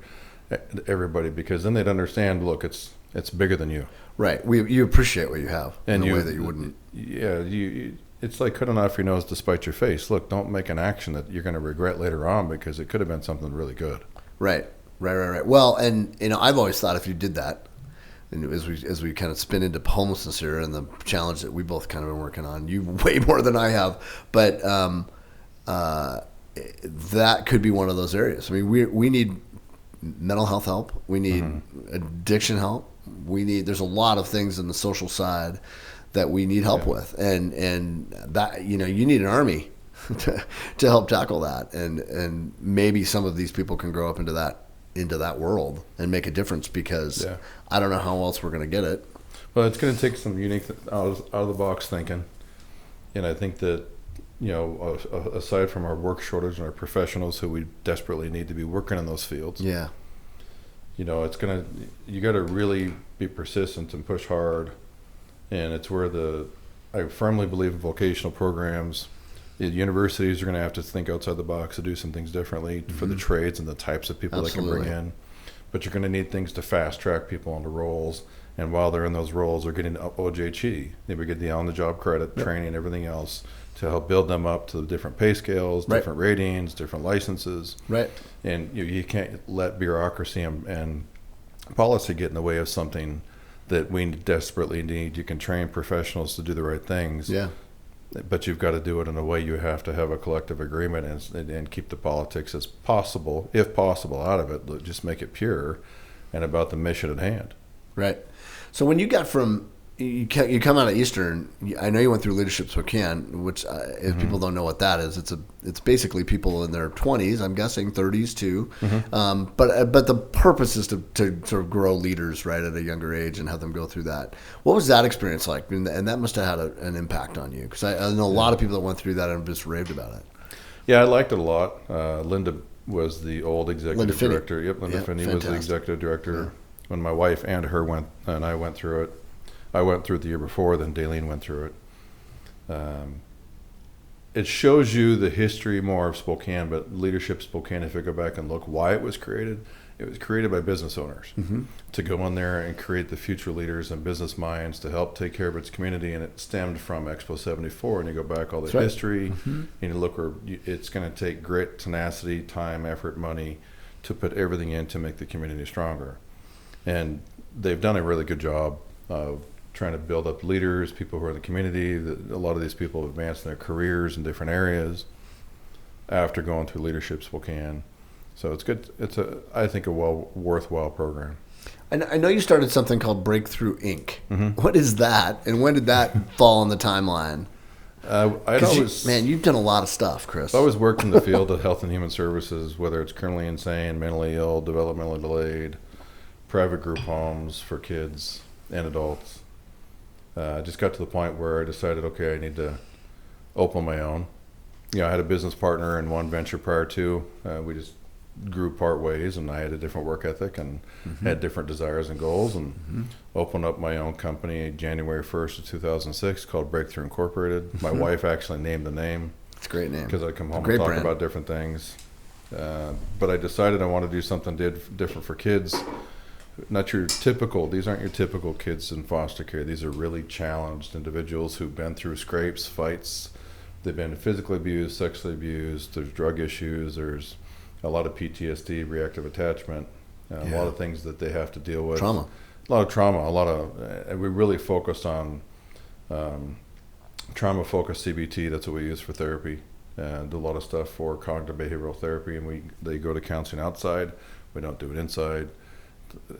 everybody, because then they'd understand, look, it's bigger than you. Right. You appreciate what you have and in a way that you wouldn't. Yeah. It's like cutting off your nose to spite your face. Look, don't make an action that you're going to regret later on, because it could have been something really good. Right. Well, and I've always thought if you did that, and as we kind of spin into homelessness here and the challenge that we both kind of been working on, you way more than I have, but that could be one of those areas. I mean, we need mental health help. We need addiction help. There's a lot of things in the social side that we need help with, and that you need an army to help tackle that, and maybe some of these people can grow up into that world and make a difference, because I don't know how else we're going to get it. Well, it's going to take some unique out of the box thinking, and I think that aside from our work shortage and our professionals who we desperately need to be working in those fields, you got to really be persistent and push hard, and it's where I firmly believe in vocational programs. The universities are going to have to think outside the box to do some things differently for the trades and the types of people they can bring in. But you're going to need things to fast track people onto roles. And while they're in those roles, they're getting ojt. They would get the on-the-job credit, training, everything else to help build them up to the different pay scales, different ratings, different licenses. Right. And you can't let bureaucracy and policy get in the way of something that we desperately need. You can train professionals to do the right things. Yeah. But you've got to do it in a way you have to have a collective agreement and keep the politics as possible, if possible, out of it. Just make it pure and about the mission at hand. Right. So when you got from you come out of Eastern, I know you went through Leadership Spokane, which if people don't know what that is, it's basically people in their 20s, I'm guessing 30s too. But the purpose is to sort of grow leaders right at a younger age and have them go through that. What was that experience like? And that must have had an impact on you, because I know a lot of people that went through that and just raved about it. Yeah, I liked it a lot. Linda was the old executive director. Yep, Linda Finney was the executive director when my wife and I went through it. I went through it the year before, then Daleen went through it. It shows you the history more of Spokane, but Leadership Spokane, if you go back and look why it was created by business owners to go in there and create the future leaders and business minds to help take care of its community. And it stemmed from Expo 74, and you go back all the history, and you look where it's going to take grit, tenacity, time, effort, money to put everything in to make the community stronger. And they've done a really good job of trying to build up leaders, people who are in the community. A lot of these people have advanced in their careers in different areas after going through Leadership Spokane. So it's good. It's I think a worthwhile program. I know you started something called Breakthrough Inc. What is that, and when did that fall on the timeline? You've done a lot of stuff, Chris. I always worked in the field of health and human services, whether it's criminally insane, mentally ill, developmentally delayed, private group homes for kids and adults. I just got to the point where I decided, okay, I need to open my own. I had a business partner in one venture prior to. We just grew part ways, and I had a different work ethic and had different desires and goals, and opened up my own company January 1st of 2006 called Breakthrough Incorporated. My wife actually named the name. It's a great name. Because I come home and talk about different things. But I decided I wanted to do something different for kids. These aren't your typical kids in foster care. These are really challenged individuals who've been through scrapes, fights. They've been physically abused, sexually abused. There's drug issues. There's a lot of PTSD, reactive attachment, a lot of things that they have to deal with. Trauma. A lot of trauma. And we really focused on trauma-focused CBT. That's what we use for therapy. Do a lot of stuff for cognitive behavioral therapy, and they go to counseling outside. We don't do it inside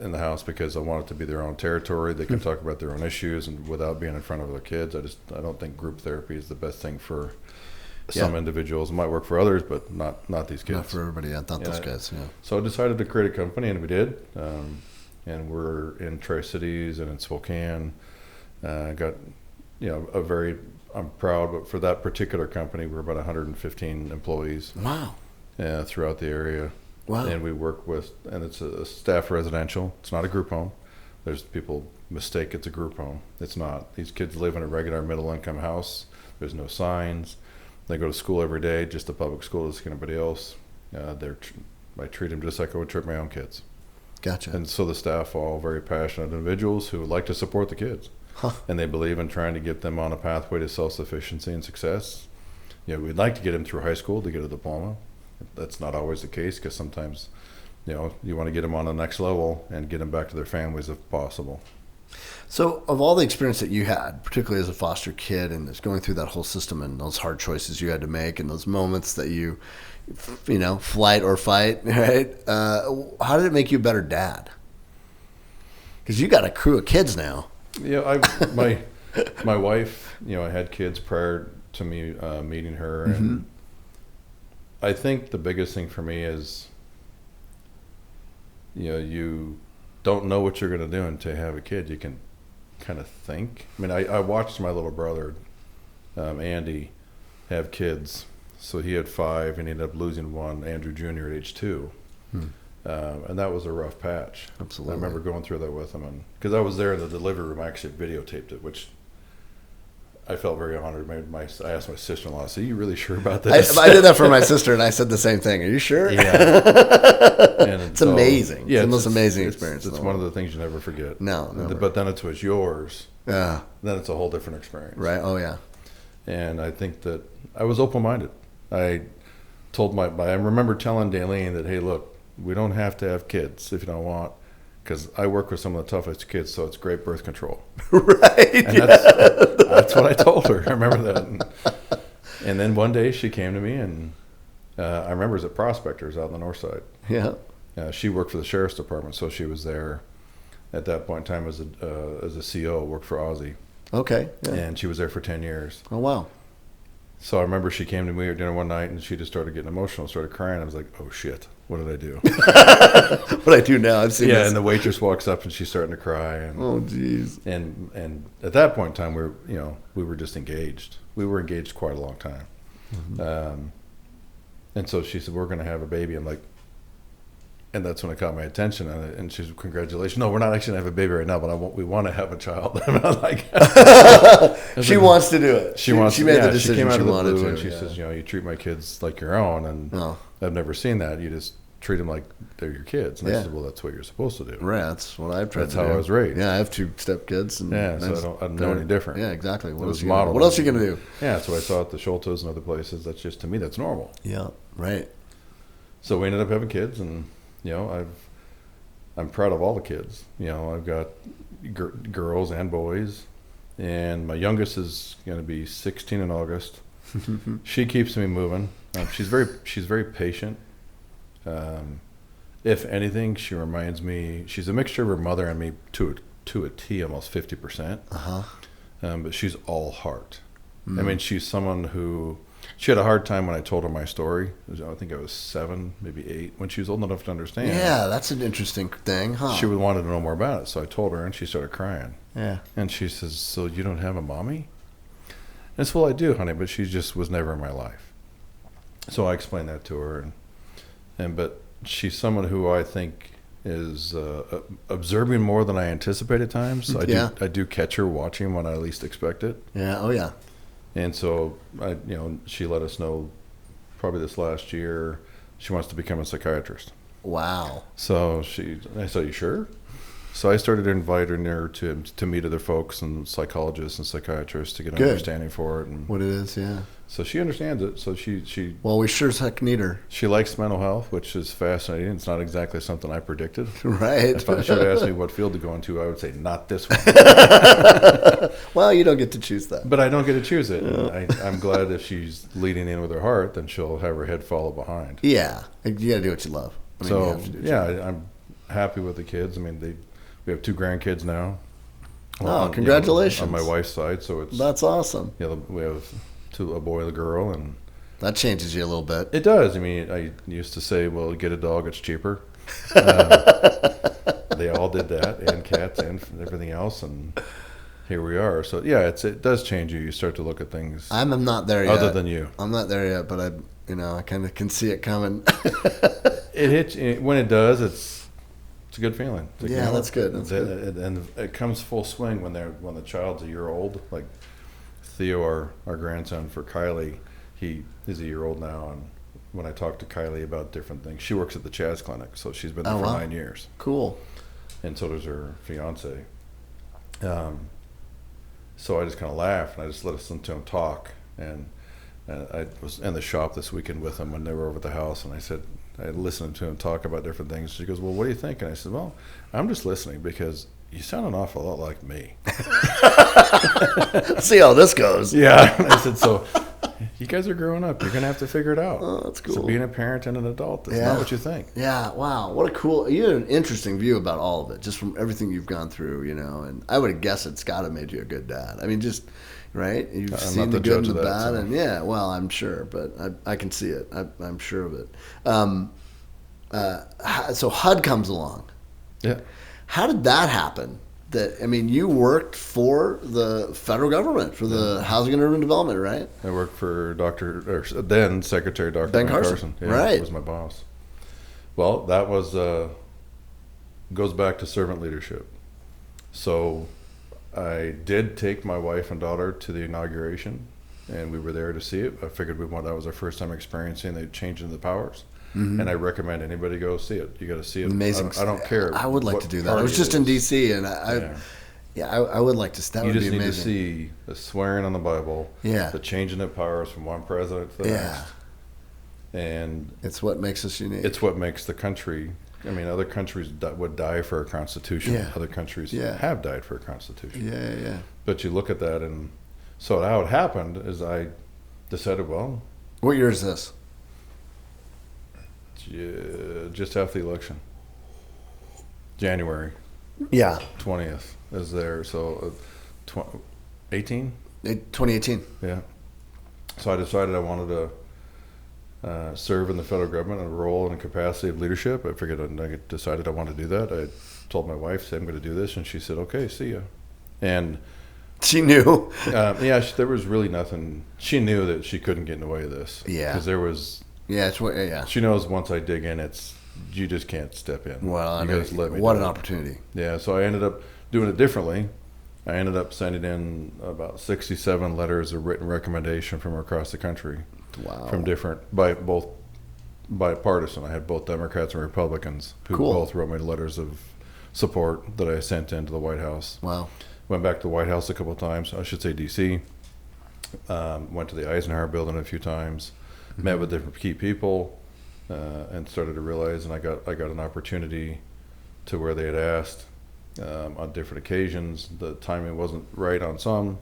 in the house, because I want it to be their own territory. They can talk about their own issues and without being in front of their kids. I don't think group therapy is the best thing for some individuals. It might work for others, but not these kids. Not for everybody. Not those guys. Yeah. So I decided to create a company, and we did. And we're in Tri-Cities and in Spokane. Got I'm proud, but for that particular company, we're about 115 employees. Wow. Throughout the area. Wow. And we work with, and it's a staff residential. It's not a group home. There's people mistake it's a group home. It's not. These kids live in a regular middle-income house. There's no signs. They go to school every day, just a public school just like anybody else. I treat them just like I would treat my own kids. Gotcha. And so the staff are all very passionate individuals who like to support the kids. Huh. And they believe in trying to get them on a pathway to self-sufficiency and success. We'd like to get them through high school to get a diploma. That's not always the case, because sometimes, you want to get them on the next level and get them back to their families if possible. So of all the experience that you had, particularly as a foster kid and just going through that whole system and those hard choices you had to make and those moments that you flight or fight, right? How did it make you a better dad? Because you got a crew of kids now. Yeah, my wife, I had kids prior to me meeting her. And I think the biggest thing for me is, you don't know what you're going to do until you have a kid. You can kind of think. I mean, I watched my little brother, Andy, have kids. So he had 5 and he ended up losing one, Andrew Jr. at age 2. And that was a rough patch. Absolutely. I remember going through that with him. And because I was there in the delivery room, I actually videotaped it, which I felt very honored. I asked my sister-in-law, "So you really sure about this?" I did that for my sister, and I said the same thing. Are you sure? Yeah. And it's amazing. Yeah, it's the most amazing experience. It's one of the things you never forget. No, never. But then it was yours. Yeah. Then it's a whole different experience. Right. Oh, yeah. And I think that I was open-minded. I remember telling Daleen that, "Hey, look, we don't have to have kids if you don't want, because I work with some of the toughest kids, so it's great birth control." Right. And that's what I told her. I remember that. And then one day she came to me, and I remember it was at Prospectors out on the north side. Yeah. She worked for the sheriff's department, so she was there at that point in time as a CO, worked for Ozzy. Okay. Yeah. And she was there for 10 years. Oh, wow. So I remember she came to me at dinner one night, and she just started getting emotional, started crying. I was like, "Oh shit, what did I do?" What I do now, I've seen this. And the waitress walks up, and she's starting to cry. And, oh, jeez. And at that point in time, we were just engaged. We were engaged quite a long time. And so she said, "We're going to have a baby." I'm like, and that's when it caught my attention. And she said, "Congratulations. No, we're not actually going to have a baby right now, but we want to have a child." And I'm like, she wants to do it. She made the decision. She came out of the blue, and she says, "You treat my kids like your own." And I've never seen that. You just treat them like they're your kids. And I said, "Well, that's what you're supposed to do." Right. That's what I've tried to do. That's how I was raised. Yeah, I have 2 stepkids. And so I don't know any different. Yeah, exactly. What else are you going to do? Yeah, that's what I saw at the Schultes and other places. That's just, to me, that's normal. Yeah, right. So we ended up having kids, and I'm proud of all the kids. I've got girls and boys, and my youngest is going to be 16 in August. She keeps me moving. She's very patient. If anything, she reminds me. She's a mixture of her mother and me to a T, almost 50%. But she's all heart. I mean, she's someone who. She had a hard time when I told her my story. I think I was 7, maybe 8, when she was old enough to understand. Yeah, that's an interesting thing, huh? She wanted to know more about it, so I told her, and she started crying. Yeah. And she says, "So you don't have a mommy?" And I said, "Well, I do, honey, but she just was never in my life." So I explained that to her, but she's someone who I think is observing more than I anticipate at times. So I do catch her watching when I least expect it. Yeah. Oh, yeah. And so, she let us know probably this last year she wants to become a psychiatrist. Wow. So I said, "You sure?" So I started inviting her to meet other folks and psychologists and psychiatrists to get an understanding for it. And what it is, yeah. So she understands it. So she well, we sure as heck need her. She likes mental health, which is fascinating. It's not exactly something I predicted. Right. If she would ask me what field to go into, I would say not this one. Well, you don't get to choose that. But I don't get to choose it. Yeah. I'm glad if she's leading in with her heart, then she'll have her head follow behind. Yeah. You got to do what you love. I'm happy with the kids. I mean, we have 2 grandkids now. Oh, congratulations. On my wife's side, so that's awesome. Yeah, we have a boy and a girl, and that changes you a little bit. It does. I mean, I used to say, "Well, get a dog; it's cheaper." They all did that, and cats, and everything else, and here we are. So yeah, it does change you. You start to look at things. I'm not there yet. Other than you, I'm not there yet, but I kind of can see it coming. It hits when it does. It's It's a good feeling. It's like, Yeah, that's good. That's good. And it comes full swing when the child's a year old. Like Theo, our grandson for Kylie, he's a year old now, and when I talk to Kylie about different things, she works at the Chaz Clinic, so she's been there for 9 years. Cool. And so does her fiance. So I just kind of laughed, and I just listened to him talk. And I was in the shop this weekend with him when they were over at the house, and I listened to him talk about different things. She goes, "Well, what do you think?" And I said, "Well, I'm just listening because you sound an awful lot like me." See how this goes. Yeah. I said, "So you guys are growing up. You're going to have to figure it out." Oh, that's cool. So being a parent and an adult is not what you think. Yeah. Wow. What a cool, you had an interesting view about all of it, just from everything you've gone through, and I would have guessed it's got to made you a good dad. I mean, just, right? You've seen the good and the bad, and well, I'm sure, but I can see it. I'm sure of it. So HUD comes along. Yeah. How did that happen? You worked for the federal government, for the Housing and Urban Development, right? I worked for then Secretary Dr. Ben Carson. Yeah, right. He was my boss. Well, that was goes back to servant leadership. So I did take my wife and daughter to the inauguration, and we were there to see it. I figured that was our first time experiencing the change in the powers. Mm-hmm. And I recommend anybody go see it. You got to see it. Amazing. I don't care. I would like to do that. I was just in D.C. and I would like to. That would be amazing. You just need to see the swearing on the Bible. Yeah. The changing of powers from one president to the next. And it's what makes us unique. It's what makes the country. Other countries would die for a constitution. Yeah. Other countries have died for a constitution. Yeah. But you look at that, and so how it happened is I decided, well, what year is this? Just after the election, January. Yeah. 20th is there. So 18? 2018. Yeah. So I decided I wanted to serve in the federal government in a role and a capacity of leadership. I decided I wanted to do that. I told my wife, I'm going to do this. And she said, okay, see ya. And she knew. There was really nothing. She knew that she couldn't get in the way of this. Yeah. Because there was. Yeah. She knows once I dig in, you just can't step in. Well, what an opportunity. Yeah, so I ended up doing it differently. I ended up sending in about 67 letters of written recommendation from across the country. Wow. From bipartisan. I had both Democrats and Republicans who both wrote me letters of support that I sent into the White House. Wow. Went back to the White House a couple of times. I should say D.C. Went to the Eisenhower building a few times. Met with different key people, and started to realize, and I got an opportunity to where they had asked on different occasions. The timing wasn't right on some,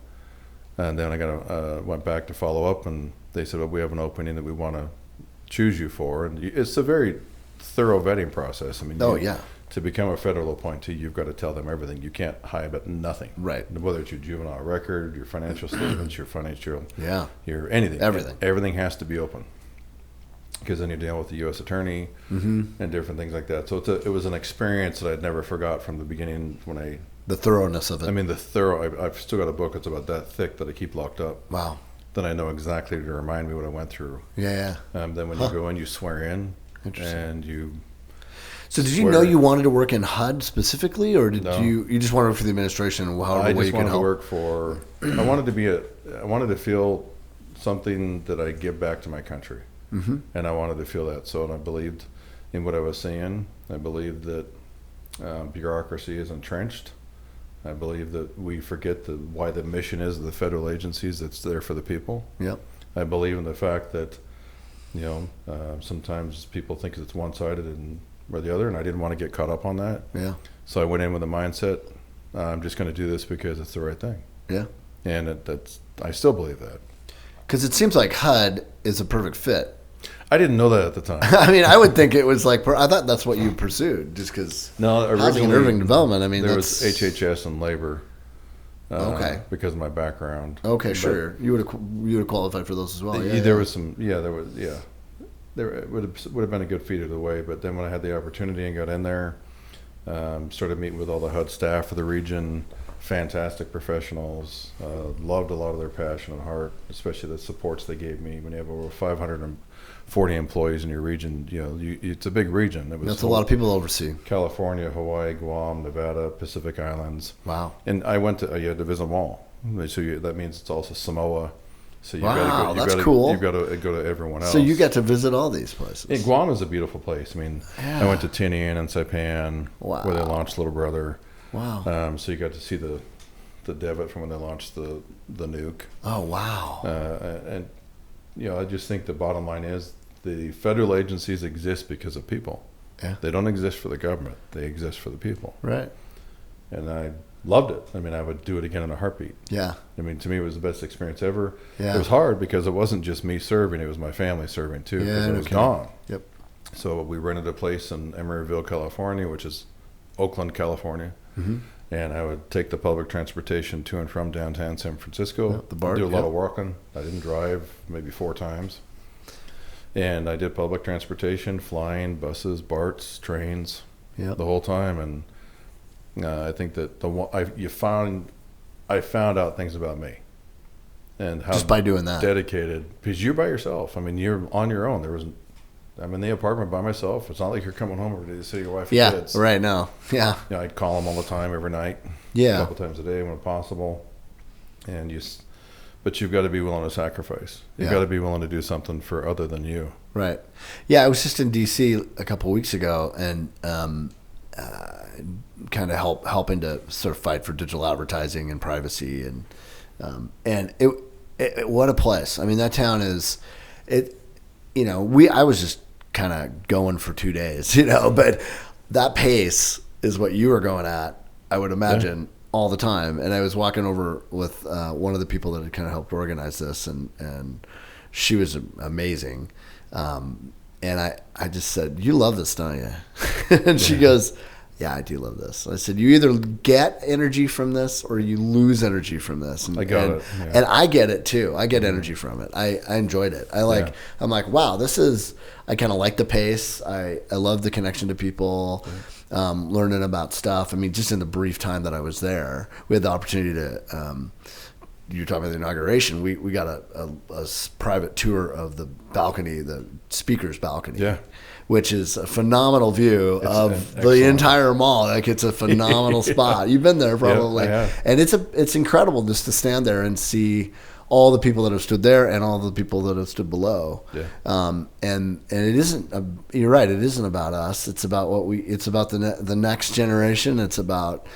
and then I went back to follow up, and they said, well, we have an opening that we want to choose you for, and it's a very thorough vetting process. To become a federal appointee, you've got to tell them everything. You can't hide about nothing. Right. Whether it's your juvenile record, your financial statements, your financial, your anything. Everything. Everything has to be open. Because then you're dealing with the U.S. attorney and different things like that. So it was an experience that I'd never forgot from the beginning the thoroughness of it. I've still got a book that's about that thick that I keep locked up. Wow. Then I know exactly to remind me what I went through. Yeah. Then when you go in, you swear in. And you... So did you know you wanted to work in HUD specifically, or did you just want to work for the administration? I just wanted to work for. I wanted to feel something that I give back to my country, and I wanted to feel that. So, and I believed in what I was seeing. I believed that bureaucracy is entrenched. I believe that we forget why the mission is of the federal agencies. That's there for the people. Yep. I believe in the fact that sometimes people think it's one-sided or the other, and I didn't want to get caught up on that. Yeah. So I went in with the mindset, I'm just going to do this because it's the right thing. Yeah. And I still believe that. Because it seems like HUD is a perfect fit. I didn't know that at the time. I would think it was like, I thought that's what you pursued, just because housing and urban development. There was HHS and labor. Okay. Because of my background. Okay, sure. You would have qualified for those as well. It would have been a good feat either way. But then when I had the opportunity and got in there, started meeting with all the HUD staff for the region, fantastic professionals. Loved a lot of their passion and heart, especially the supports they gave me. When you have over 540 employees in your region, it's a big region. That's a lot of people to oversee. California, Hawaii, Guam, Nevada, Pacific Islands. Wow. And I went to, you had to visit them all. So that means it's also Samoa. So That's cool. You've got to go to everyone else. So you get to visit all these places. And Guam is a beautiful place. I mean, yeah. I went to Tinian and Saipan, where they launched Little Brother. Wow. So you got to see the 𝙃𝙬 from when they launched the nuke. Oh, wow. And I just think the bottom line is the federal agencies exist because of people. Yeah. They don't exist for the government. They exist for the people. Right. And I loved it. I mean, I would do it again in a heartbeat. Yeah. I mean, to me, it was the best experience ever. Yeah. It was hard because it wasn't just me serving; it was my family serving too. Because it was gone. Yep. So we rented a place in Emeryville, California, which is Oakland, California. Mm-hmm. And I would take the public transportation to and from downtown San Francisco. The BART, do a lot of walking. I didn't drive maybe 4 times. And I did public transportation, flying, buses, BARTs, trains, the whole time. And I think that I found out things about me, and how just by doing that, dedicated, because you're by yourself. I mean, you're on your own. I'm in the apartment by myself. It's not like you're coming home every day to see your wife and kids. Right now. Yeah. I'd call them all the time, every night. Yeah. A couple times a day when possible. But you've got to be willing to sacrifice. You've got to be willing to do something for other than you. Right. Yeah, I was just in D.C. a couple of weeks ago, and kind of helping to sort of fight for digital advertising and privacy, and it what a place. I mean, that town is it. I was just kind of going for 2 days, but that pace is what you were going at, I would imagine, all the time. And I was walking over with one of the people that had kind of helped organize this, and she was amazing. And I just said, "You love this, don't you?" And she goes, "Yeah, I do love this." I said, "You either get energy from this or you lose energy from this." And, I got it. Yeah. And I get it too. I get energy from it. I enjoyed it. I'm like, wow, I kind of like the pace. I love the connection to people, learning about stuff. I mean, just in the brief time that I was there, we had the opportunity to, you're talking about the inauguration. We got a private tour of the balcony, the speaker's balcony. Yeah. Which is a phenomenal view of the entire mall. Like, it's a phenomenal spot. You've been there probably. Yeah, I have. And it's incredible just to stand there and see all the people that have stood there and all the people that have stood below. Yeah. And it isn't, you're right, it isn't about us. It's about it's about the next generation. It's about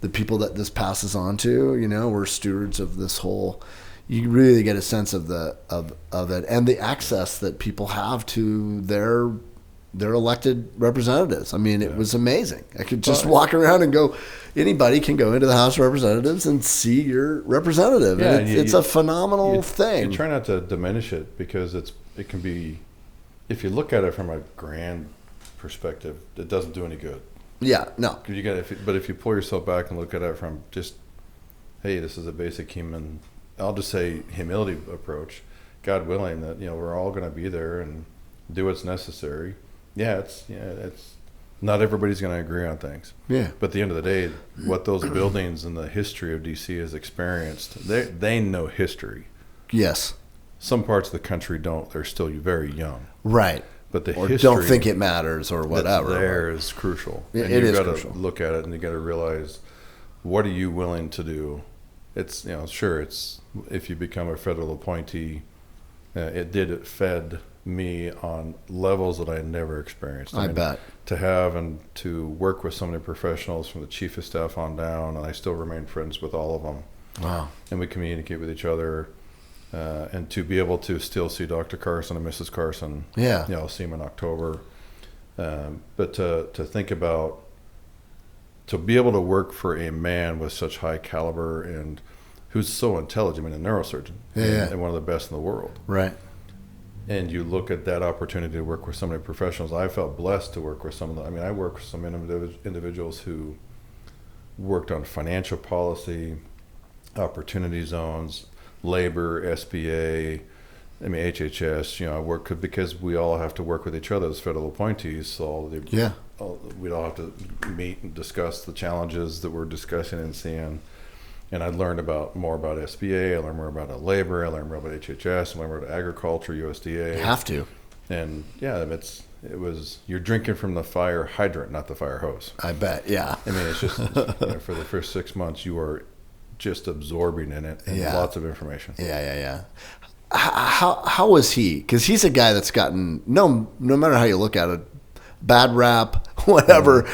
the people that this passes on to. We're stewards of this whole. You really get a sense of it, and the access that people have to their elected representatives. I mean, it was amazing. I could just walk around and go, anybody can go into the House of Representatives and see your representative. Yeah, and it's a phenomenal thing. You try not to diminish it, because it can be, if you look at it from a grand perspective, it doesn't do any good. Yeah, no. But if you pull yourself back and look at it from just, hey, this is a basic human, I'll just say humility approach, God willing, that we're all going to be there and do what's necessary. It's not everybody's going to agree on things. Yeah. But at the end of the day, what those buildings and the history of DC has experienced, they know history. Yes. Some parts of the country don't. They're still very young. Right. But the or history don't think it matters or whatever. There is crucial. It is crucial. You've got to look at it, and you got to realize, what are you willing to do? It's sure, it's if you become a federal appointee, it fed me on levels that I had never experienced. I bet. To have and to work with so many professionals from the chief of staff on down, and I still remain friends with all of them. Wow. And we communicate with each other, and to be able to still see Dr. Carson and Mrs. Carson. Yeah. I'll see them in October. But to think about, to be able to work for a man with such high caliber and who's so intelligent, a neurosurgeon, and one of the best in the world. Right. And you look at that opportunity to work with so many professionals. I felt blessed to work with some of them. I worked with some individuals who worked on financial policy, opportunity zones, labor, SBA, HHS. I work because we all have to work with each other as federal appointees. So we'd all have to meet and discuss the challenges that we're discussing and seeing. And I learned more about SBA. I learned more about labor. I learned more about HHS. I learned more about agriculture, USDA. You have to. And yeah, you're drinking from the fire hydrant, not the fire hose. I bet. Yeah. I mean, it's just for the first 6 months, you are just absorbing in it and lots of information. Yeah. How was he? Because he's a guy that's gotten no matter how you look at it, bad rap, whatever,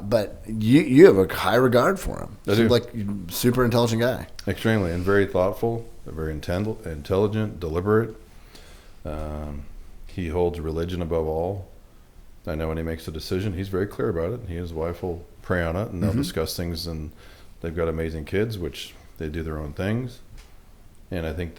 but you have a high regard for him. Seems like a super intelligent guy. Extremely, and very thoughtful, very intelligent, deliberate. He holds religion above all. I know when he makes a decision, he's very clear about it. He and his wife will pray on it, and they'll discuss things. And they've got amazing kids, which they do their own things. And I think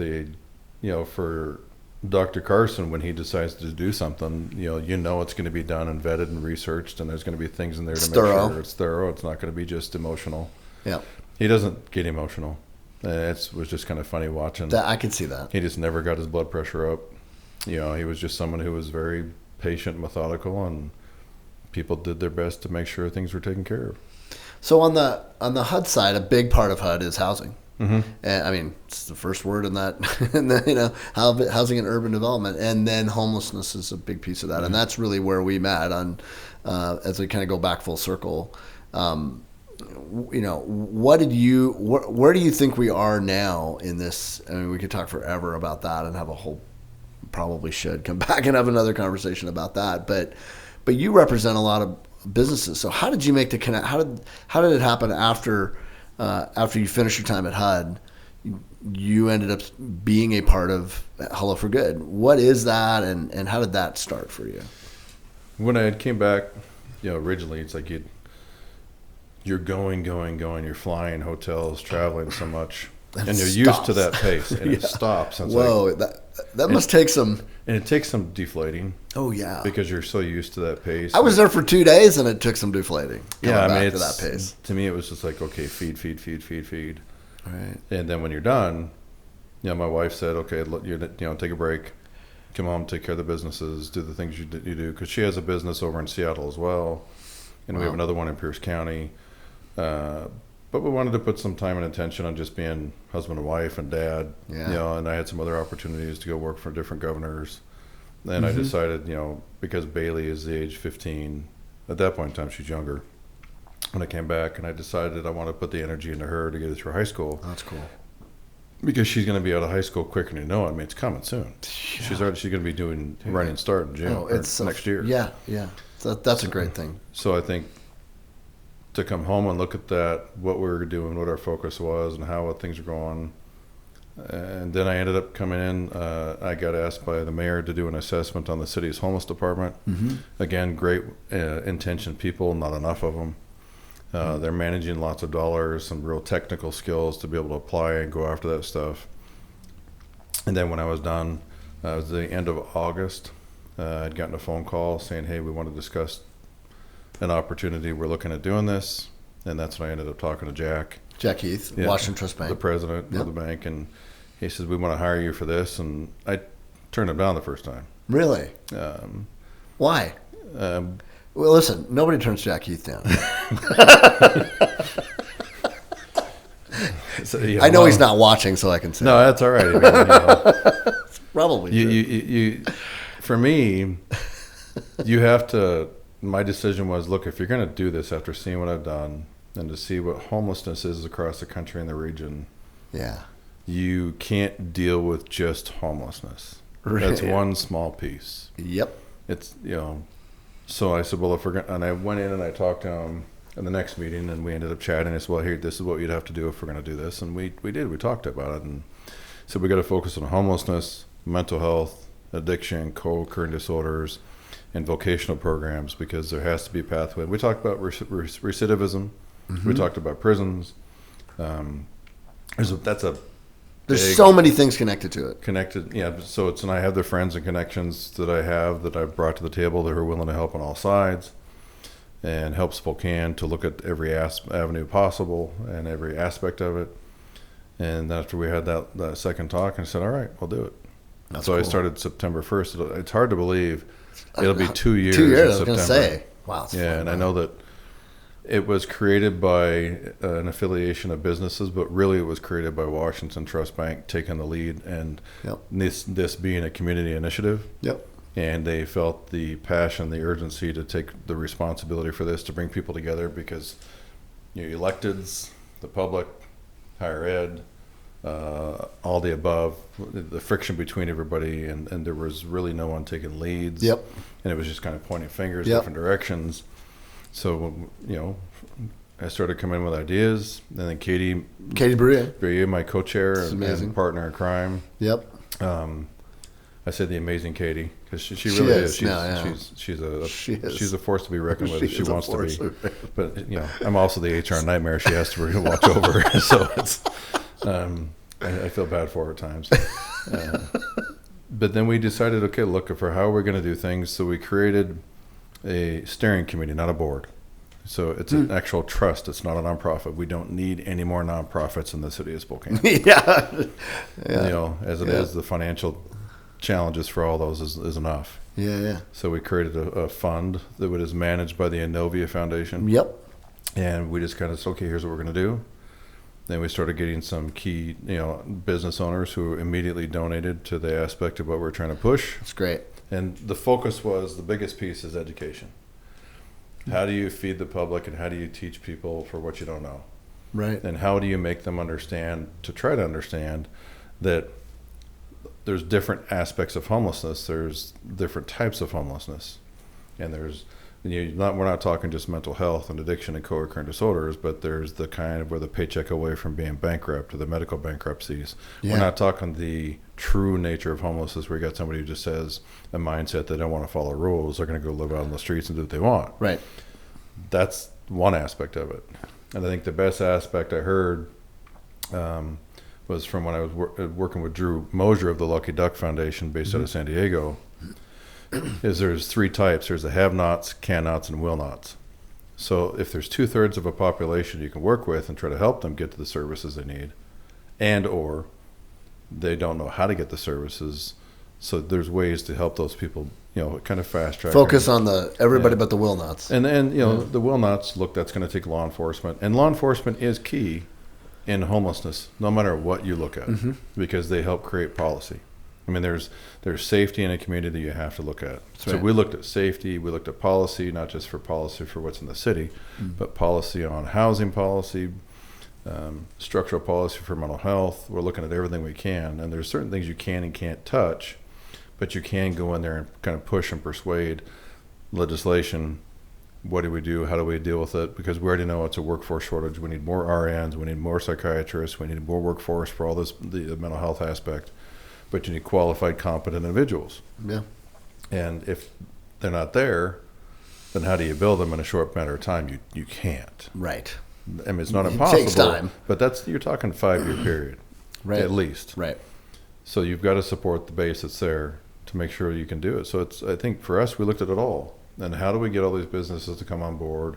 for Dr. Carson, when he decides to do something, it's going to be done and vetted and researched, and there's going to be things in there to make sure it's thorough. It's not going to be just emotional. Yeah, he doesn't get emotional. It was just kind of funny watching. I can see that. He just never got his blood pressure up. He was just someone who was very patient, methodical, and people did their best to make sure things were taken care of. So on the HUD side, a big part of HUD is housing. Mm-hmm. And I mean, it's the first word in that, and then, housing and urban development, and then homelessness is a big piece of that, and that's really where we met on, as we kind of go back full circle. Where do you think we are now in this? I mean, we could talk forever about that and have a whole, probably should come back and have another conversation about that. But you represent a lot of businesses. So how did you make the connect? How did it happen after you finished your time at HUD? You ended up being a part of Hello for Good. What is that, and how did that start for you? When I came back, originally it's like you're going, you're flying, hotels, traveling so much, and you're used to that pace, and it stops. And that must take some. And it takes some deflating. Oh yeah, because you're so used to that pace. I was there for 2 days, and it took some deflating. Yeah, back to that pace. To me, it was just like, okay, feed. Right. And then when you're done, my wife said, okay, take a break, come home, take care of the businesses, do the things you do, because she has a business over in Seattle as well, and we have another one in Pierce County. But we wanted to put some time and attention on just being husband and wife and dad. Yeah. And I had some other opportunities to go work for different governors. Then I decided, because Bailey is the age 15, at that point in time she's younger. When I came back, and I decided I want to put the energy into her to get her through high school. That's cool. Because she's going to be out of high school quicker than you know. I mean, it's coming soon. Yeah. She's going to be doing Running Start in June next year. Yeah. So that's a great thing. So I think to come home and look at that, what we were doing, what our focus was, and how things are going. And then I ended up coming in. I got asked by the mayor to do an assessment on the city's homeless department. Mm-hmm. Again, great intentioned people, not enough of them. They're managing lots of dollars, some real technical skills to be able to apply and go after that stuff. And then when I was done, it was the end of August. I'd gotten a phone call saying, hey, we want to discuss an opportunity. We're looking at doing this. And that's when I ended up talking to Jack Heath, Washington Trust Bank, the president of the bank. And he says, we want to hire you for this. And I turned him down the first time. Really? Why? Well, listen, nobody turns Jack Heath down. So, I know he's not watching, so I can say. No, that's all right. I mean, it's probably you for me, you have to. My decision was, look, if you're going to do this after seeing what I've done and to see what homelessness is across the country and the region, you can't deal with just homelessness. Right. That's one small piece. Yep. It's So I said, well, if we're going, and I went in and I talked to him in the next meeting, and we ended up chatting. I said, well, here, this is what you'd have to do if we're going to do this, and we did. We talked about it, and said we got to focus on homelessness, mental health, addiction, co-occurring disorders, and vocational programs, because there has to be a pathway. We talked about recidivism. Mm-hmm. We talked about prisons. There's so many things connected to it. So and I have the friends and connections that I have that I've brought to the table that are willing to help on all sides and help Spokane to look at every avenue possible and every aspect of it. And after we had that second talk, I said, all right, we'll do it. That's so cool. I started September 1st. It's hard to believe. It'll be 2 years. 2 years, in I was September. going to say. Wow. Yeah, and I know that It was created by an affiliation of businesses, but really it was created by Washington Trust Bank taking the lead, and this being a community initiative. Yep. And they felt the passion, the urgency to take the responsibility for this, to bring people together, because electeds, the public, higher ed, all the above, the friction between everybody, and there was really no one taking leads. Yep. And it was just kind of pointing fingers different directions. So, I started coming in with ideas, and then Katie 𝙤𝙪𝙫𝙪, my co-chair and partner in crime. Yep. I said the amazing Katie, because she really is. She's a force to be reckoned with if she wants to be. But I'm also the HR nightmare she has to really watch over. So it's I feel bad for her at times. But then we decided, okay, look for how we're going to do things. So we created a steering committee, not a board. So it's an actual trust. It's not a nonprofit. We don't need any more nonprofits in the city of Spokane. As it is, the financial challenges for all those is enough. So we created a fund that is managed by the Inovia Foundation. Yep. And we just kind of said, okay, here's what we're going to do. Then we started getting some key business owners who immediately donated to the aspect of what we're trying to push. That's great. And the focus was, the biggest piece is education. How do you feed the public, and how do you teach people for what you don't know? Right. And how do you make them understand, to try to understand that there's different aspects of homelessness. There's different types of homelessness. And we're not talking just mental health and addiction and co-occurring disorders, but there's the kind of where the paycheck away from being bankrupt, or the medical bankruptcies. We're not talking the true nature of homelessness, where you got somebody who just has a mindset they don't want to follow rules. They're going to go live out on the streets and do what they want. Right. That's one aspect of it. And I think the best aspect I heard was from when I was working with 𝙤𝙤𝙪 of the Lucky Duck Foundation, based out of San Diego. Is there's three types. There's the have-nots, can-nots, and will-nots. So if there's 2/3 of a population you can work with and try to help them get to the services they need, and or they don't know how to get the services, so there's ways to help those people, kind of fast track. Focus on everybody but the will-nots. And the will-nots, look, that's going to take law enforcement. And law enforcement is key in homelessness, no matter what you look at, because they help create policy. I mean, there's safety in a community that you have to look at. So we looked at safety, we looked at policy, not just for policy for what's in the city, but policy on housing policy, structural policy for mental health. We're looking at everything we can, and there's certain things you can and can't touch, but you can go in there and kind of push and persuade legislation. What do we do? How do we deal with it? Because we already know it's a workforce shortage. We need more RNs, we need more psychiatrists, we need more workforce for all this, the mental health aspect. But you need qualified, competent individuals. Yeah. And if they're not there, then how do you build them in a short matter of time? You can't. Right. I mean, it's not impossible. It takes time. But you're talking 5-year period, at least. Right. So you've got to support the base that's there to make sure you can do it. So I think for us, we looked at it all. And how do we get all these businesses to come on board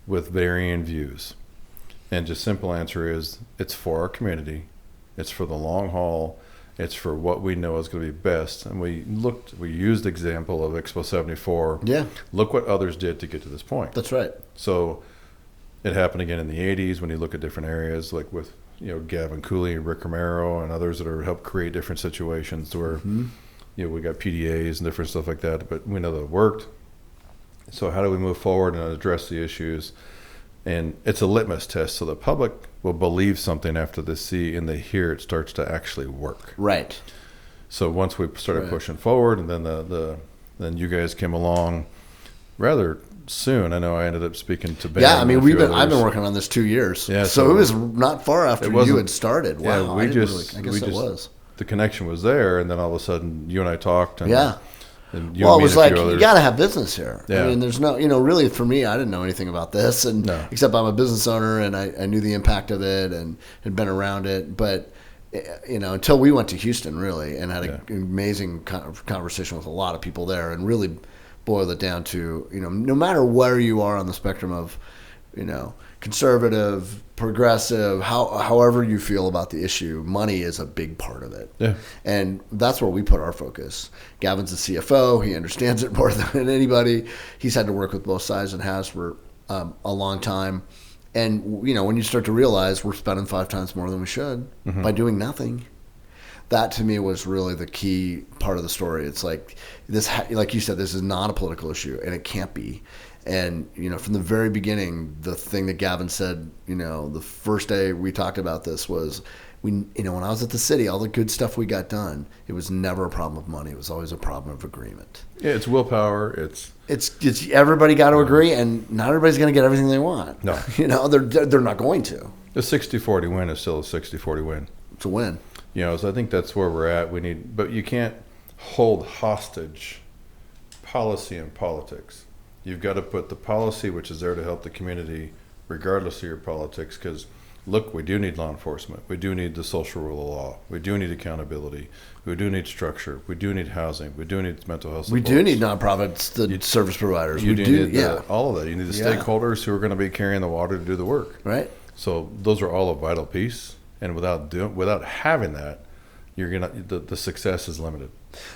with varying views? And just simple answer is, it's for our community. It's for the long haul. It's for what we know is going to be best. And we used the example of Expo 74. Yeah. Look what others did to get to this point. That's right. So it happened again in the 80s when you look at different areas, like with Gavin Cooley and Rick Romero and others that are helped create different situations where we got PDAs and different stuff like that, but we know that it worked. So how do we move forward and address the issues? And it's a litmus test, so the public will believe something after they see and they hear it starts to actually work. Right. So once we started pushing forward, and then then you guys came along rather soon. I know I ended up speaking to Ben. Yeah, I mean I've been working on this 2 years. Yeah, so it was not far after you had started. Wow. Yeah, I guess it was. The connection was there, and then all of a sudden you and I talked. And, and it was like, you got to have business here. Yeah. I mean, there's no, really for me, I didn't know anything about this, except I'm a business owner, and I knew the impact of it and had been around it. But, until we went to Houston, really, and had an amazing conversation with a lot of people there, and really boiled it down to, no matter where you are on the spectrum of, conservative, progressive, however you feel about the issue, money is a big part of it. Yeah. And that's where we put our focus. Gavin's the CFO. He understands it more than anybody. He's had to work with both sides and has for a long time. And, when you start to realize we're spending 5 times more than we should by doing nothing, that to me was really the key part of the story. It's like this, like you said, this is not a political issue, and it can't be. And, from the very beginning, the thing that Gavin said, the first day we talked about this was, when I was at the city, all the good stuff we got done, it was never a problem of money. It was always a problem of agreement. Yeah, it's willpower. It's everybody got to agree, and not everybody's going to get everything they want. No. They're not going to. A 60-40 win is still a 60-40 win. It's a win. So I think that's where we're at. But you can't hold hostage policy and politics. You've got to put the policy, which is there to help the community, regardless of your politics, because look, we do need law enforcement. We do need the social rule of law. We do need accountability. We do need structure. We do need housing. We do need mental health supports. We do need nonprofits, the service providers. You do need all of that. You need the stakeholders who are going to be carrying the water to do the work. Right. So those are all a vital piece. And without having that, the success is limited.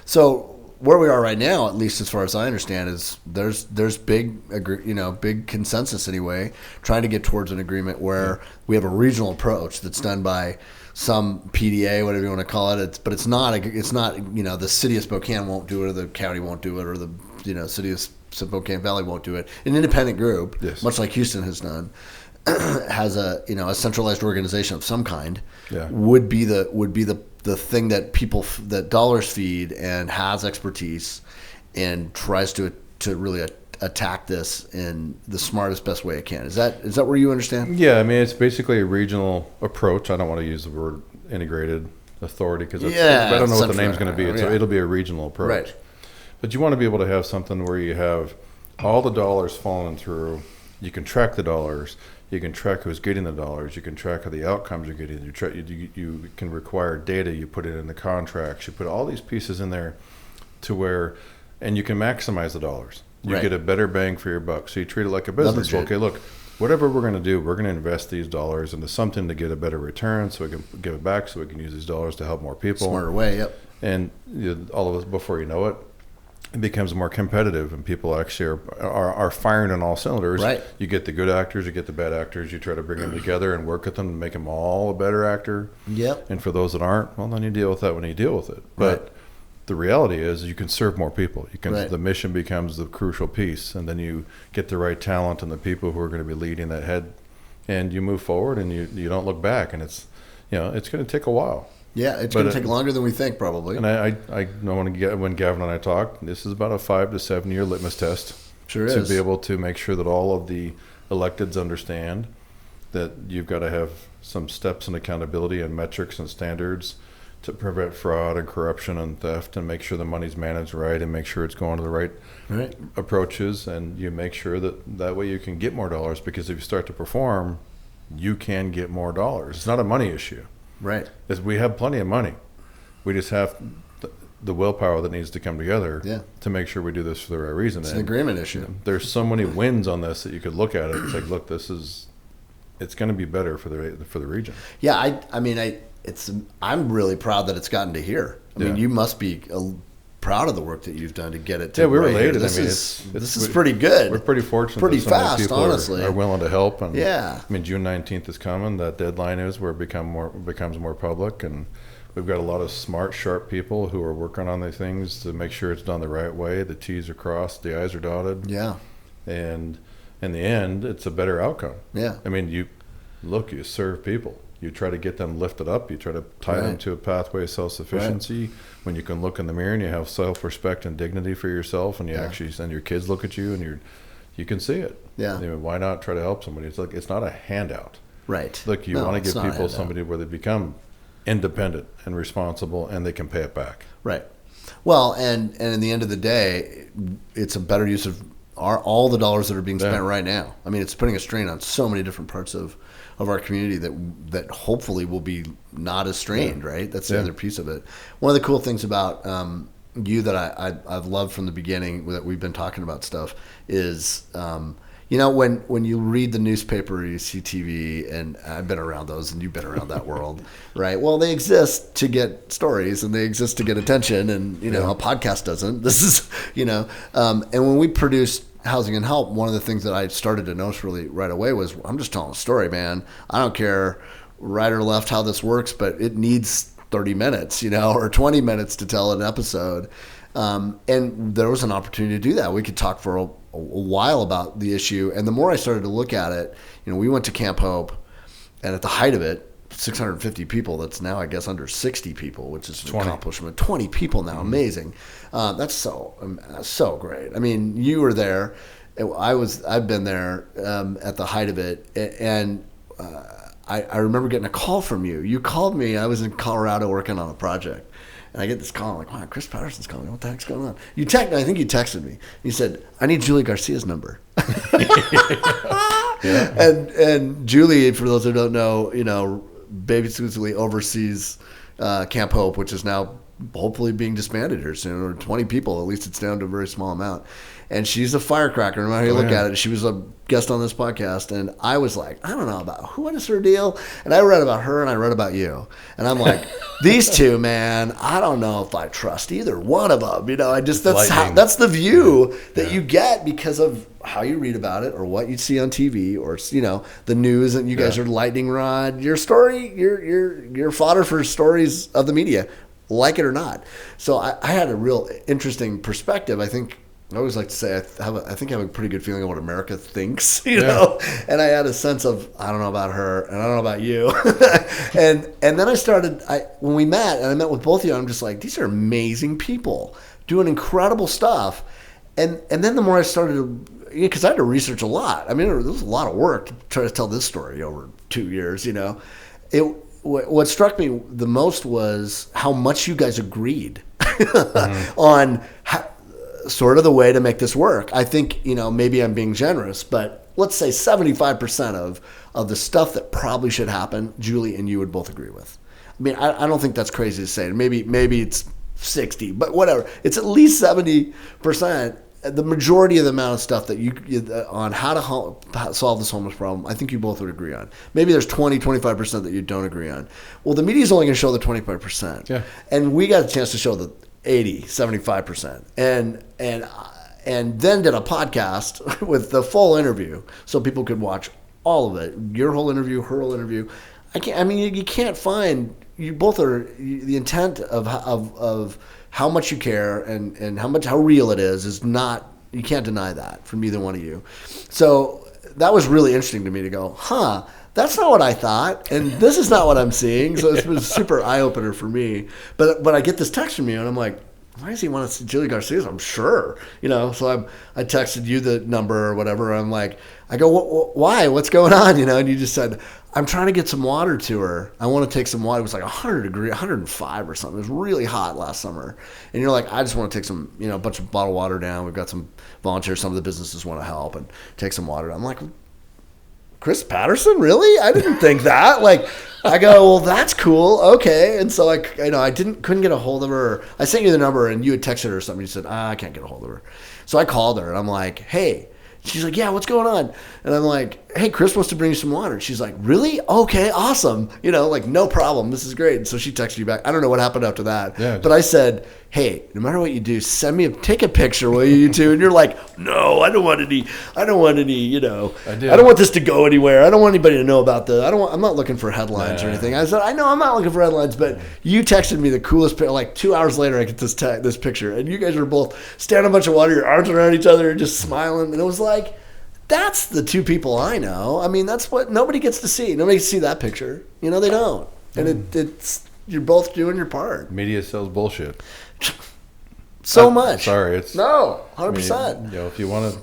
So where we are right now, at least as far as I understand, is there's big consensus anyway, trying to get towards an agreement where we have a regional approach that's done by some PDA, whatever you want to call it. But it's not the city of Spokane won't do it, or the county won't do it, or the city of Spokane Valley won't do it. An independent group, yes, much like Houston has done, has a centralized organization of some kind. Yeah. would be the thing that dollars feed and has expertise and tries to really attack this in the smartest, best way it can. Is that where you understand? Yeah, I mean, it's basically a regional approach. I don't want to use the word integrated authority because I don't know what the name's going to be. It'll be a regional approach. Right. But you want to be able to have something where you have all the dollars falling through. You can track the dollars. You can track who's getting the dollars. You can track the outcomes you're getting. You can require data. You put it in the contracts. You put all these pieces in there to where, and you can maximize the dollars. You get a better bang for your buck. So you treat it like a business. Okay, look, whatever we're going to do, we're going to invest these dollars into something to get a better return so we can give it back, so we can use these dollars to help more people. Smarter way, yep. And all of us, before you know it, it becomes more competitive, and people actually are firing on all cylinders. Right. You get the good actors, you get the bad actors. You try to bring them together and work with them and make them all a better actor. Yep. And for those that aren't, well, then you deal with that when you deal with it. But the reality is, you can serve more people. The mission becomes the crucial piece, and then you get the right talent and the people who are going to be leading that head, and you move forward, and you don't look back. And it's going to take a while. Yeah, it's going to take longer than we think, probably. And I know when Gavin and I talk, this is about a 5 to 7 year litmus test. Sure to is. be able to make sure that all of the electeds understand that you've got to have some steps and accountability and metrics and standards to prevent fraud and corruption and theft, and make sure the money's managed right, and make sure it's going to the right approaches, and you make sure that way you can get more dollars, because if you start to perform, you can get more dollars. It's not a money issue. Right. We have plenty of money. We just have the willpower that needs to come together to make sure we do this for the right reason. It's an agreement issue. There's so many wins on this that you could look at it. It's like, look, it's going to be better for the region. Yeah, I'm really proud that it's gotten to here. I mean, you must be proud of the work that you've done to get it to we're right related. Here. This is pretty good. We're pretty fortunate. Pretty that so many fast, people honestly. are willing to help. And I mean, June 19th is coming. That deadline is where it becomes more public, and we've got a lot of smart, sharp people who are working on these things to make sure it's done the right way. The T's are crossed, the I's are dotted. Yeah. And in the end, it's a better outcome. Yeah. I mean, you serve people. You try to get them lifted up. You try to tie them to a pathway of self-sufficiency. When you can look in the mirror and you have self-respect and dignity for yourself, and you actually send your kids look at you, and you can see it. Yeah. I mean, why not try to help somebody? It's like, it's not a handout. Right. Look, you want to give people somebody where they become independent and responsible, and they can pay it back. Right. Well, and in the end of the day, it's a better use of all the dollars that are being spent right now. I mean, it's putting a strain on so many different parts of our community that hopefully will be not as strained, right? That's the other piece of it. One of the cool things about you that I've loved from the beginning that we've been talking about stuff is, when you read the newspaper, you see TV, and I've been around those, and you've been around that world, right? Well, they exist to get stories, and they exist to get attention, and a podcast doesn't. This is, and when we produce Housing and Help, one of the things that I started to notice really right away was I'm just telling a story, man. I don't care right or left how this works, but it needs 30 minutes, or 20 minutes to tell an episode. And there was an opportunity to do that. We could talk for a while about the issue. And the more I started to look at it, we went to Camp Hope, and at the height of it, 650 people. That's now, I guess, under 60 people, which is an accomplishment. 20 people now. Amazing. That's so great. I mean, you were there. I've been there at the height of it. And I remember getting a call from you. You called me. I was in Colorado working on a project. And I get this call. I'm like, wow, Chris Patterson's calling me. What the heck's going on? I think you texted me. You said, I need Julie Garcia's number. Yeah. And Julie, for those who don't know, basically oversees Camp Hope, which is now hopefully being disbanded here soon, or 20 people. At least it's down to a very small amount. And she's a firecracker, no matter how you look at it. She was a guest on this podcast, and I was like, I don't know about what is her deal. And I read about her, and I read about you. And I'm like, these two, man, I don't know if I trust either one of them. That's the view that you get because of how you read about it or what you see on TV or, the news, and you guys are lightning rod. Your story, you're fodder for stories of the media, like it or not. So I had a real interesting perspective. I always like to say I think I have a pretty good feeling of what America thinks, know. And I had a sense of I don't know about her and I don't know about you, and then when we met and I met with both of you, I'm just like, these are amazing people doing incredible stuff, and then the more I started because I had to research a lot. I mean, there was a lot of work to try to tell this story over 2 years. What struck me the most was how much you guys agreed on sort of the way to make this work. I think, maybe I'm being generous, but let's say 75% of the stuff that probably should happen, Julie and you would both agree with. I mean, I don't think that's crazy to say. Maybe it's 60, but whatever. It's at least 70%. The majority of the amount of stuff that on how to solve this homeless problem, I think you both would agree on. Maybe there's 25% that you don't agree on. Well, the media is only going to show the 25%. Yeah. And we got a chance to show the 80, 75%. And then did a podcast with the full interview so people could watch all of it. Your whole interview, her whole interview. You can't find, you both are, the intent of how much you care and how real it is not, you can't deny that from either one of you. So that was really interesting to me to go, that's not what I thought, and this is not what I'm seeing. So it was a super eye-opener for me. But I get this text from you, and I'm like, why does he want to see Julie Garcia? I'm sure. So I texted you the number or whatever. I'm like, I go, why? What's going on? And you just said, I'm trying to get some water to her. I want to take some water. It was like 100 degrees, 105 or something. It was really hot last summer. And you're like, I just want to take some, a bunch of bottled water down. We've got some volunteers. Some of the businesses want to help and take some water. I'm like, Chris Patterson, really? I didn't think that. I go, well, that's cool. Okay. And so I couldn't get a hold of her. I sent you the number and you had texted her or something. You said, I can't get a hold of her. So I called her and I'm like, hey. She's like, yeah, what's going on? And I'm like, hey, Chris wants to bring you some water. She's like, really? Okay, awesome. No problem. This is great. And so she texted you back. I don't know what happened after that. Yeah, but I said, hey, no matter what you do, take a picture, will you two? And you're like, no, I don't want any, I don't want this to go anywhere. I don't want anybody to know about I'm not looking for headlines or anything. I said, I know I'm not looking for headlines, but you texted me the coolest picture. Like 2 hours later, I get this picture. And you guys were both standing a bunch of water, your arms around each other, just smiling. And it was like, that's the two people I know. I mean, that's what nobody gets to see. Nobody gets to see that picture. They don't. And it's you're both doing your part. Media sells bullshit. Much. Sorry, it's 100%. If you want to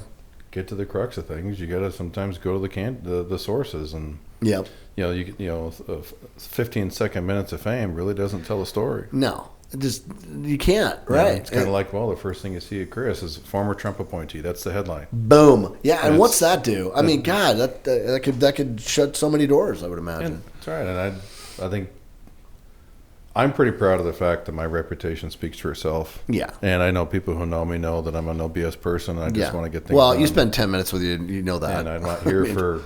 get to the crux of things, you got to sometimes go to the sources and. Yep. 15-second minutes of fame really doesn't tell a story. No. You can't, right? It's kind of like, the first thing you see at Chris is former Trump appointee. That's the headline. Boom. Yeah, and what's that do? I mean, God, that could shut so many doors, I would imagine. That's right, and I think I'm pretty proud of the fact that my reputation speaks for itself. Yeah. And I know people who know me know that I'm a no BS person. I just want to get things done. You spend 10 minutes with you know that. And I'm not here for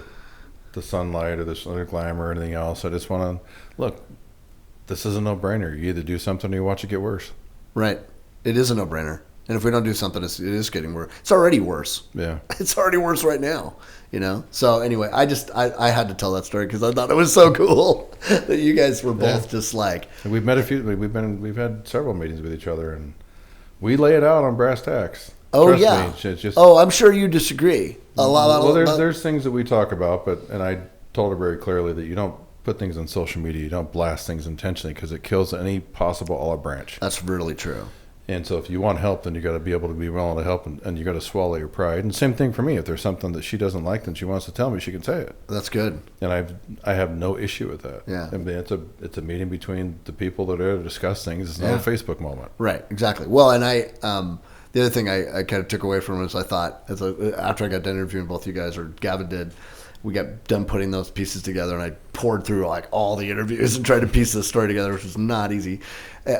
the sunlight or the glamour or anything else. I just want to, look, this is a no-brainer. You either do something or you watch it get worse. Right. It is a no-brainer. And if we don't do something, it is getting worse. It's already worse. Yeah. It's already worse right now, So anyway, I had to tell that story because I thought it was so cool that you guys were both just like. And we've met we've had several meetings with each other, and we lay it out on brass tacks. Oh, Trust yeah. me, it's just, I'm sure you disagree a lot. Well, there's things that we talk about, and I told her very clearly that you don't put things on social media. You don't blast things intentionally because it kills any possible olive branch. That's really true. And so if you want help, then you got to be able to be willing to help, and you got to swallow your pride. And same thing for me. If there's something that she doesn't like, then she wants to tell me, she can say it. That's good. And I have no issue with that. Yeah. I mean, it's a meeting between the people that are to discuss things. It's not a Facebook moment. Right. Exactly. Well, and the other thing I kind of took away from it is I thought after I got done interviewing both you guys, or Gavin did, we got done putting those pieces together, and I poured through like all the interviews and tried to piece the story together, which was not easy.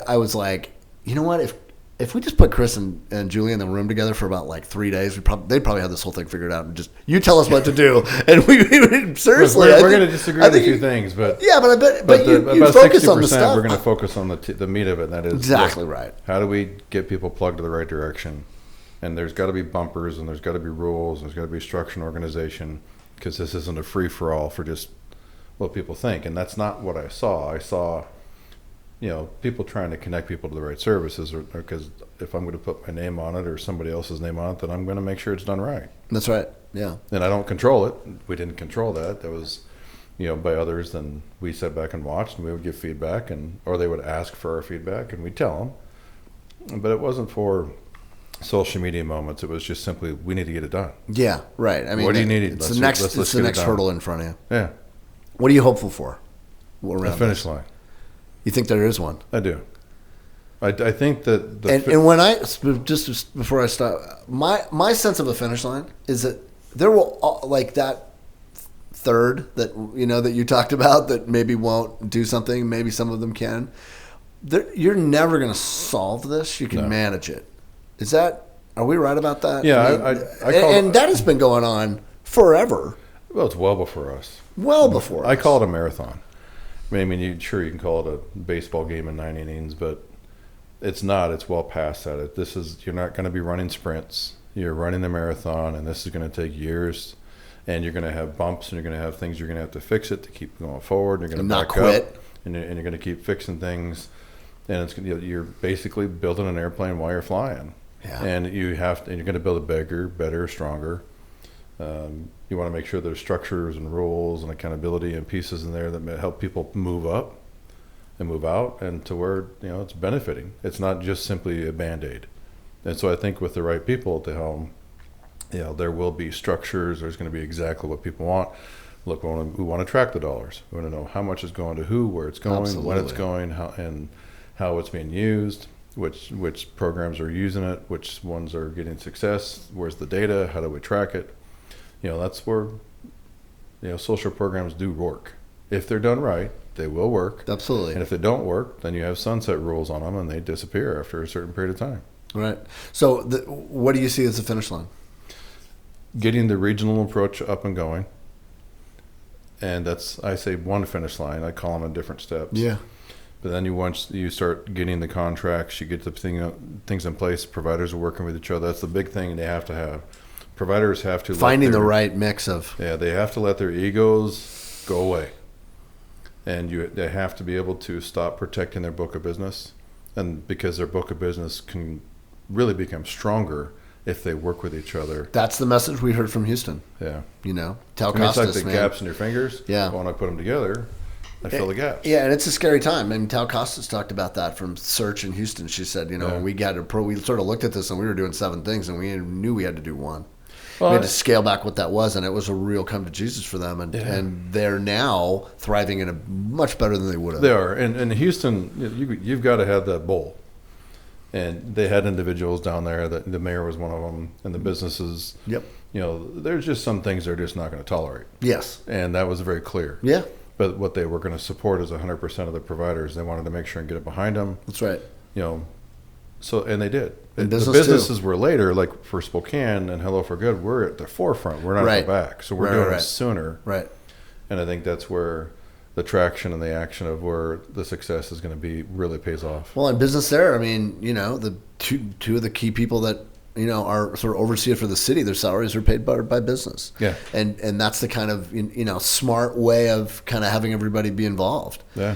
I was like, you know what? If we just put Chris and Julie in the room together for about like 3 days, they'd probably have this whole thing figured out, and just you tell us what to do. And we seriously, we're going to disagree on a few things, but yeah, but you about focus on the stuff. We're going to focus on the meat of it. And that is exactly right. How do we get people plugged to the right direction? And there's got to be bumpers, and there's got to be rules, and there's got to be structure and organization, because this isn't a free for all for just what people think. And that's not what I saw. I saw, people trying to connect people to the right services, because if I'm going to put my name on it or somebody else's name on it, then I'm going to make sure it's done right. That's right. Yeah. And I don't control it. We didn't control that. That was, by others. Then we sat back and watched, and we would give feedback, or they would ask for our feedback, and we'd tell them. But it wasn't for social media moments. It was just simply, we need to get it done. Yeah. Right. I mean, what do you need? It's the next hurdle in front of you. Yeah. What are you hopeful for? The finish line. You think there is one? I do. I think that and when just before I stop, my sense of a finish line is that there will, like that third that that you talked about that maybe won't do something, maybe some of them can. You're never going to solve this. You can manage it. Are we right about that? Yeah, and that has been going on forever. Well, it's well before us. Well before us. I call it a marathon. I mean, you can call it a baseball game in 9 innings, but it's not. It's well past that. You're not going to be running sprints. You're running the marathon, and this is going to take years. And you're going to have bumps, and you're going to have things you're going to have to fix it to keep going forward. And you're going to not quit, up, and you're going to keep fixing things. And you're basically building an airplane while you're flying. Yeah. And you're going to build it bigger, better, stronger. You want to make sure there's structures and rules and accountability and pieces in there that help people move up and move out, and to where it's benefiting. It's not just simply a Band-Aid. And so I think with the right people at the helm, there will be structures. There's going to be exactly what people want. Look, we want to track the dollars. We want to know how much is going to who, where it's going, Absolutely. when it's going, how it's being used, which programs are using it, which ones are getting success, where's the data, how do we track it. That's where social programs do work. If they're done right, they will work. Absolutely. And if they don't work, then you have sunset rules on them, and they disappear after a certain period of time. Right. So what do you see as the finish line? Getting the regional approach up and going. And I say one finish line. I call them in different steps. Yeah. But then once you start getting the contracts, you get the things in place. Providers are working with each other. That's the big thing they have to have. Providers have to finding the right mix of. Yeah, they have to let their egos go away, and they have to be able to stop protecting their book of business, and because their book of business can really become stronger if they work with each other. That's the message we heard from Houston. Yeah, Tal-Costas, it's like the gaps in your fingers. Yeah, when I put them together, I fill the gaps. Yeah, and it's a scary time. And Tal-Costas talked about that from Search in Houston. She said, we sort of looked at this and we were doing 7 things, and we knew we had to do 1. We had to scale back what that was, and it was a real come to Jesus for them. And they're now thriving in a much better than they would have. They are. And Houston, you've got to have that bowl. And they had individuals down there. The mayor was one of them, and the businesses. Yep. There's just some things they're just not going to tolerate. Yes. And that was very clear. Yeah. But what they were going to support is 100% of the providers. They wanted to make sure and get it behind them. That's right. And they did. The businesses were later, like for Spokane and Hello for Good, we're at the forefront. We're not at the back. So we're doing it sooner. Right. And I think that's where the traction and the action of where the success is going to be really pays off. Well, in business there, I mean, the two of the key people that, are sort of overseer for the city, their salaries are paid by business. Yeah. And that's the kind of, smart way of kind of having everybody be involved. Yeah.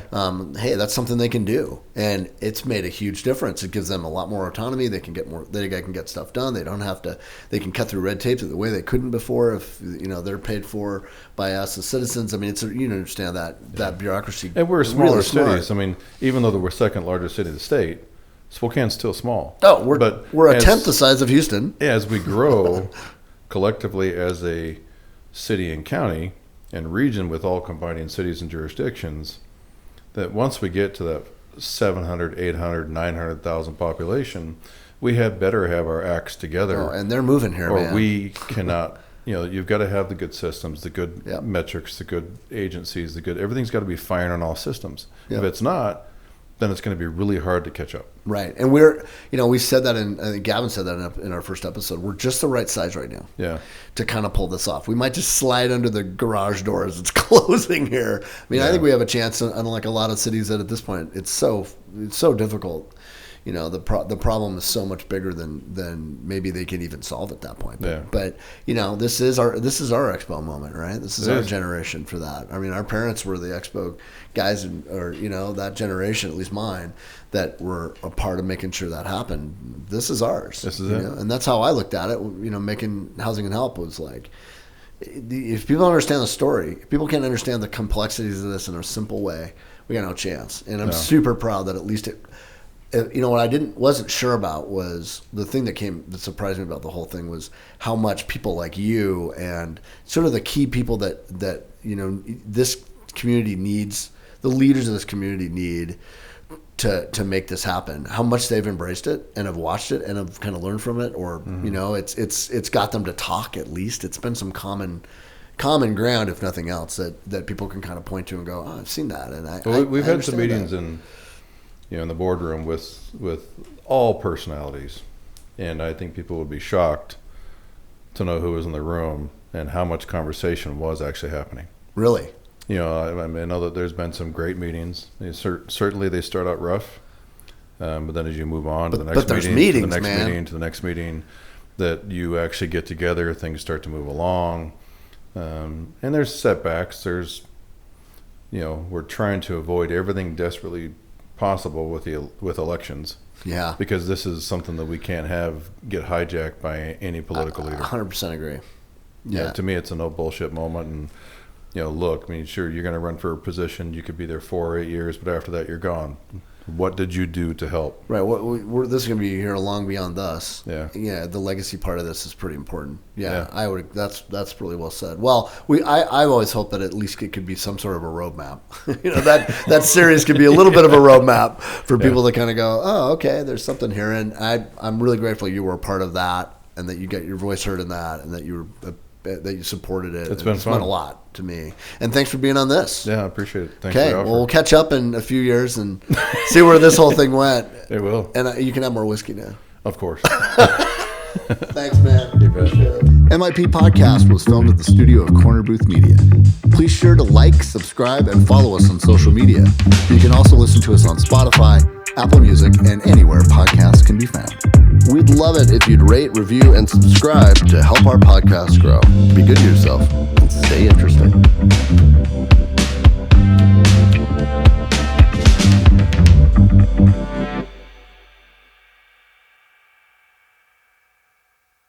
Hey, that's something they can do. And it's made a huge difference. It gives them a lot more autonomy. They can get stuff done. They can cut through red tape the way they couldn't before if, they're paid for by us as citizens. I mean, you understand that bureaucracy. And we're a smaller really cities. I mean, even though we're second largest city in the state, Spokane's still small. Oh, we're a tenth the size of Houston. As we grow collectively as a city and county and region with all combining cities and jurisdictions, that once we get to that 700, 800, 900,000 population, we had better have our acts together. Oh, and they're moving here, or man. we cannot, you've got to have the good systems, the good metrics, the good agencies, everything's got to be firing on all systems. If it's not, then it's going to be really hard to catch up. Right. And we said that I think Gavin said that in our first episode. We're just the right size right now. Yeah. To kind of pull this off. We might just slide under the garage door as it's closing here. I mean, I think we have a chance, unlike a lot of cities that at this point, it's so difficult. The problem is so much bigger than maybe they can even solve at that point. But this is our expo moment, right? This is our generation for that. I mean, our parents were the expo guys, or that generation, at least mine, that were a part of making sure that happened. This is ours. This is it. And that's how I looked at it. Making Housing and Help was like, if people don't understand the story, if people can't understand the complexities of this in a simple way, we got no chance. And I'm super proud that at least what I wasn't sure about was the thing that surprised me about the whole thing was how much people like you and sort of the key people that this community needs, the leaders of this community need to make this happen. How much they've embraced it and have watched it and have kind of learned from it, or it's got them to talk at least. It's been some common ground, if nothing else, that people can kind of point to and go, oh, I've seen that. And we've had some meetings in the boardroom with all personalities, and I think people would be shocked to know who was in the room and how much conversation was actually happening. Really? I know that there's been some great meetings. Certainly they start out rough, but then as you move on to the next meeting, to the next meeting, to the next meeting, that you actually get together, things start to move along, and there's setbacks. There's, we're trying to avoid everything desperately possible with elections. Yeah. Because this is something that we can't get hijacked by any political leader. 100% agree. Yeah. To me, it's a no bullshit moment. And, look, I mean, sure, you're going to run for a position. You could be there 4 or 8 years, but after that, you're gone. What did you do to help? Right. This is going to be here long beyond us. Yeah. Yeah. The legacy part of this is pretty important. Yeah. I would. That's really well said. Well, I always hope that at least it could be some sort of a roadmap. That series could be a little bit of a roadmap for people to kind of go, oh, okay, there's something here, and I'm really grateful you were a part of that, and that you got your voice heard in that, and that you supported it. It's been fun. Meant a lot to me. And thanks for being on this. Yeah, I appreciate it. Thanks for the offer. Well, we'll catch up in a few years and see where this whole thing went. It will. And you can have more whiskey now. Of course. Thanks, man. You bet. MIP Podcast was filmed at the studio of Corner Booth Media. Please sure to like, subscribe, and follow us on social media. You can also listen to us on Spotify, Apple Music, and anywhere podcasts can be found. We'd love it if you'd rate, review, and subscribe to help our podcast grow. Be good to yourself and stay interesting.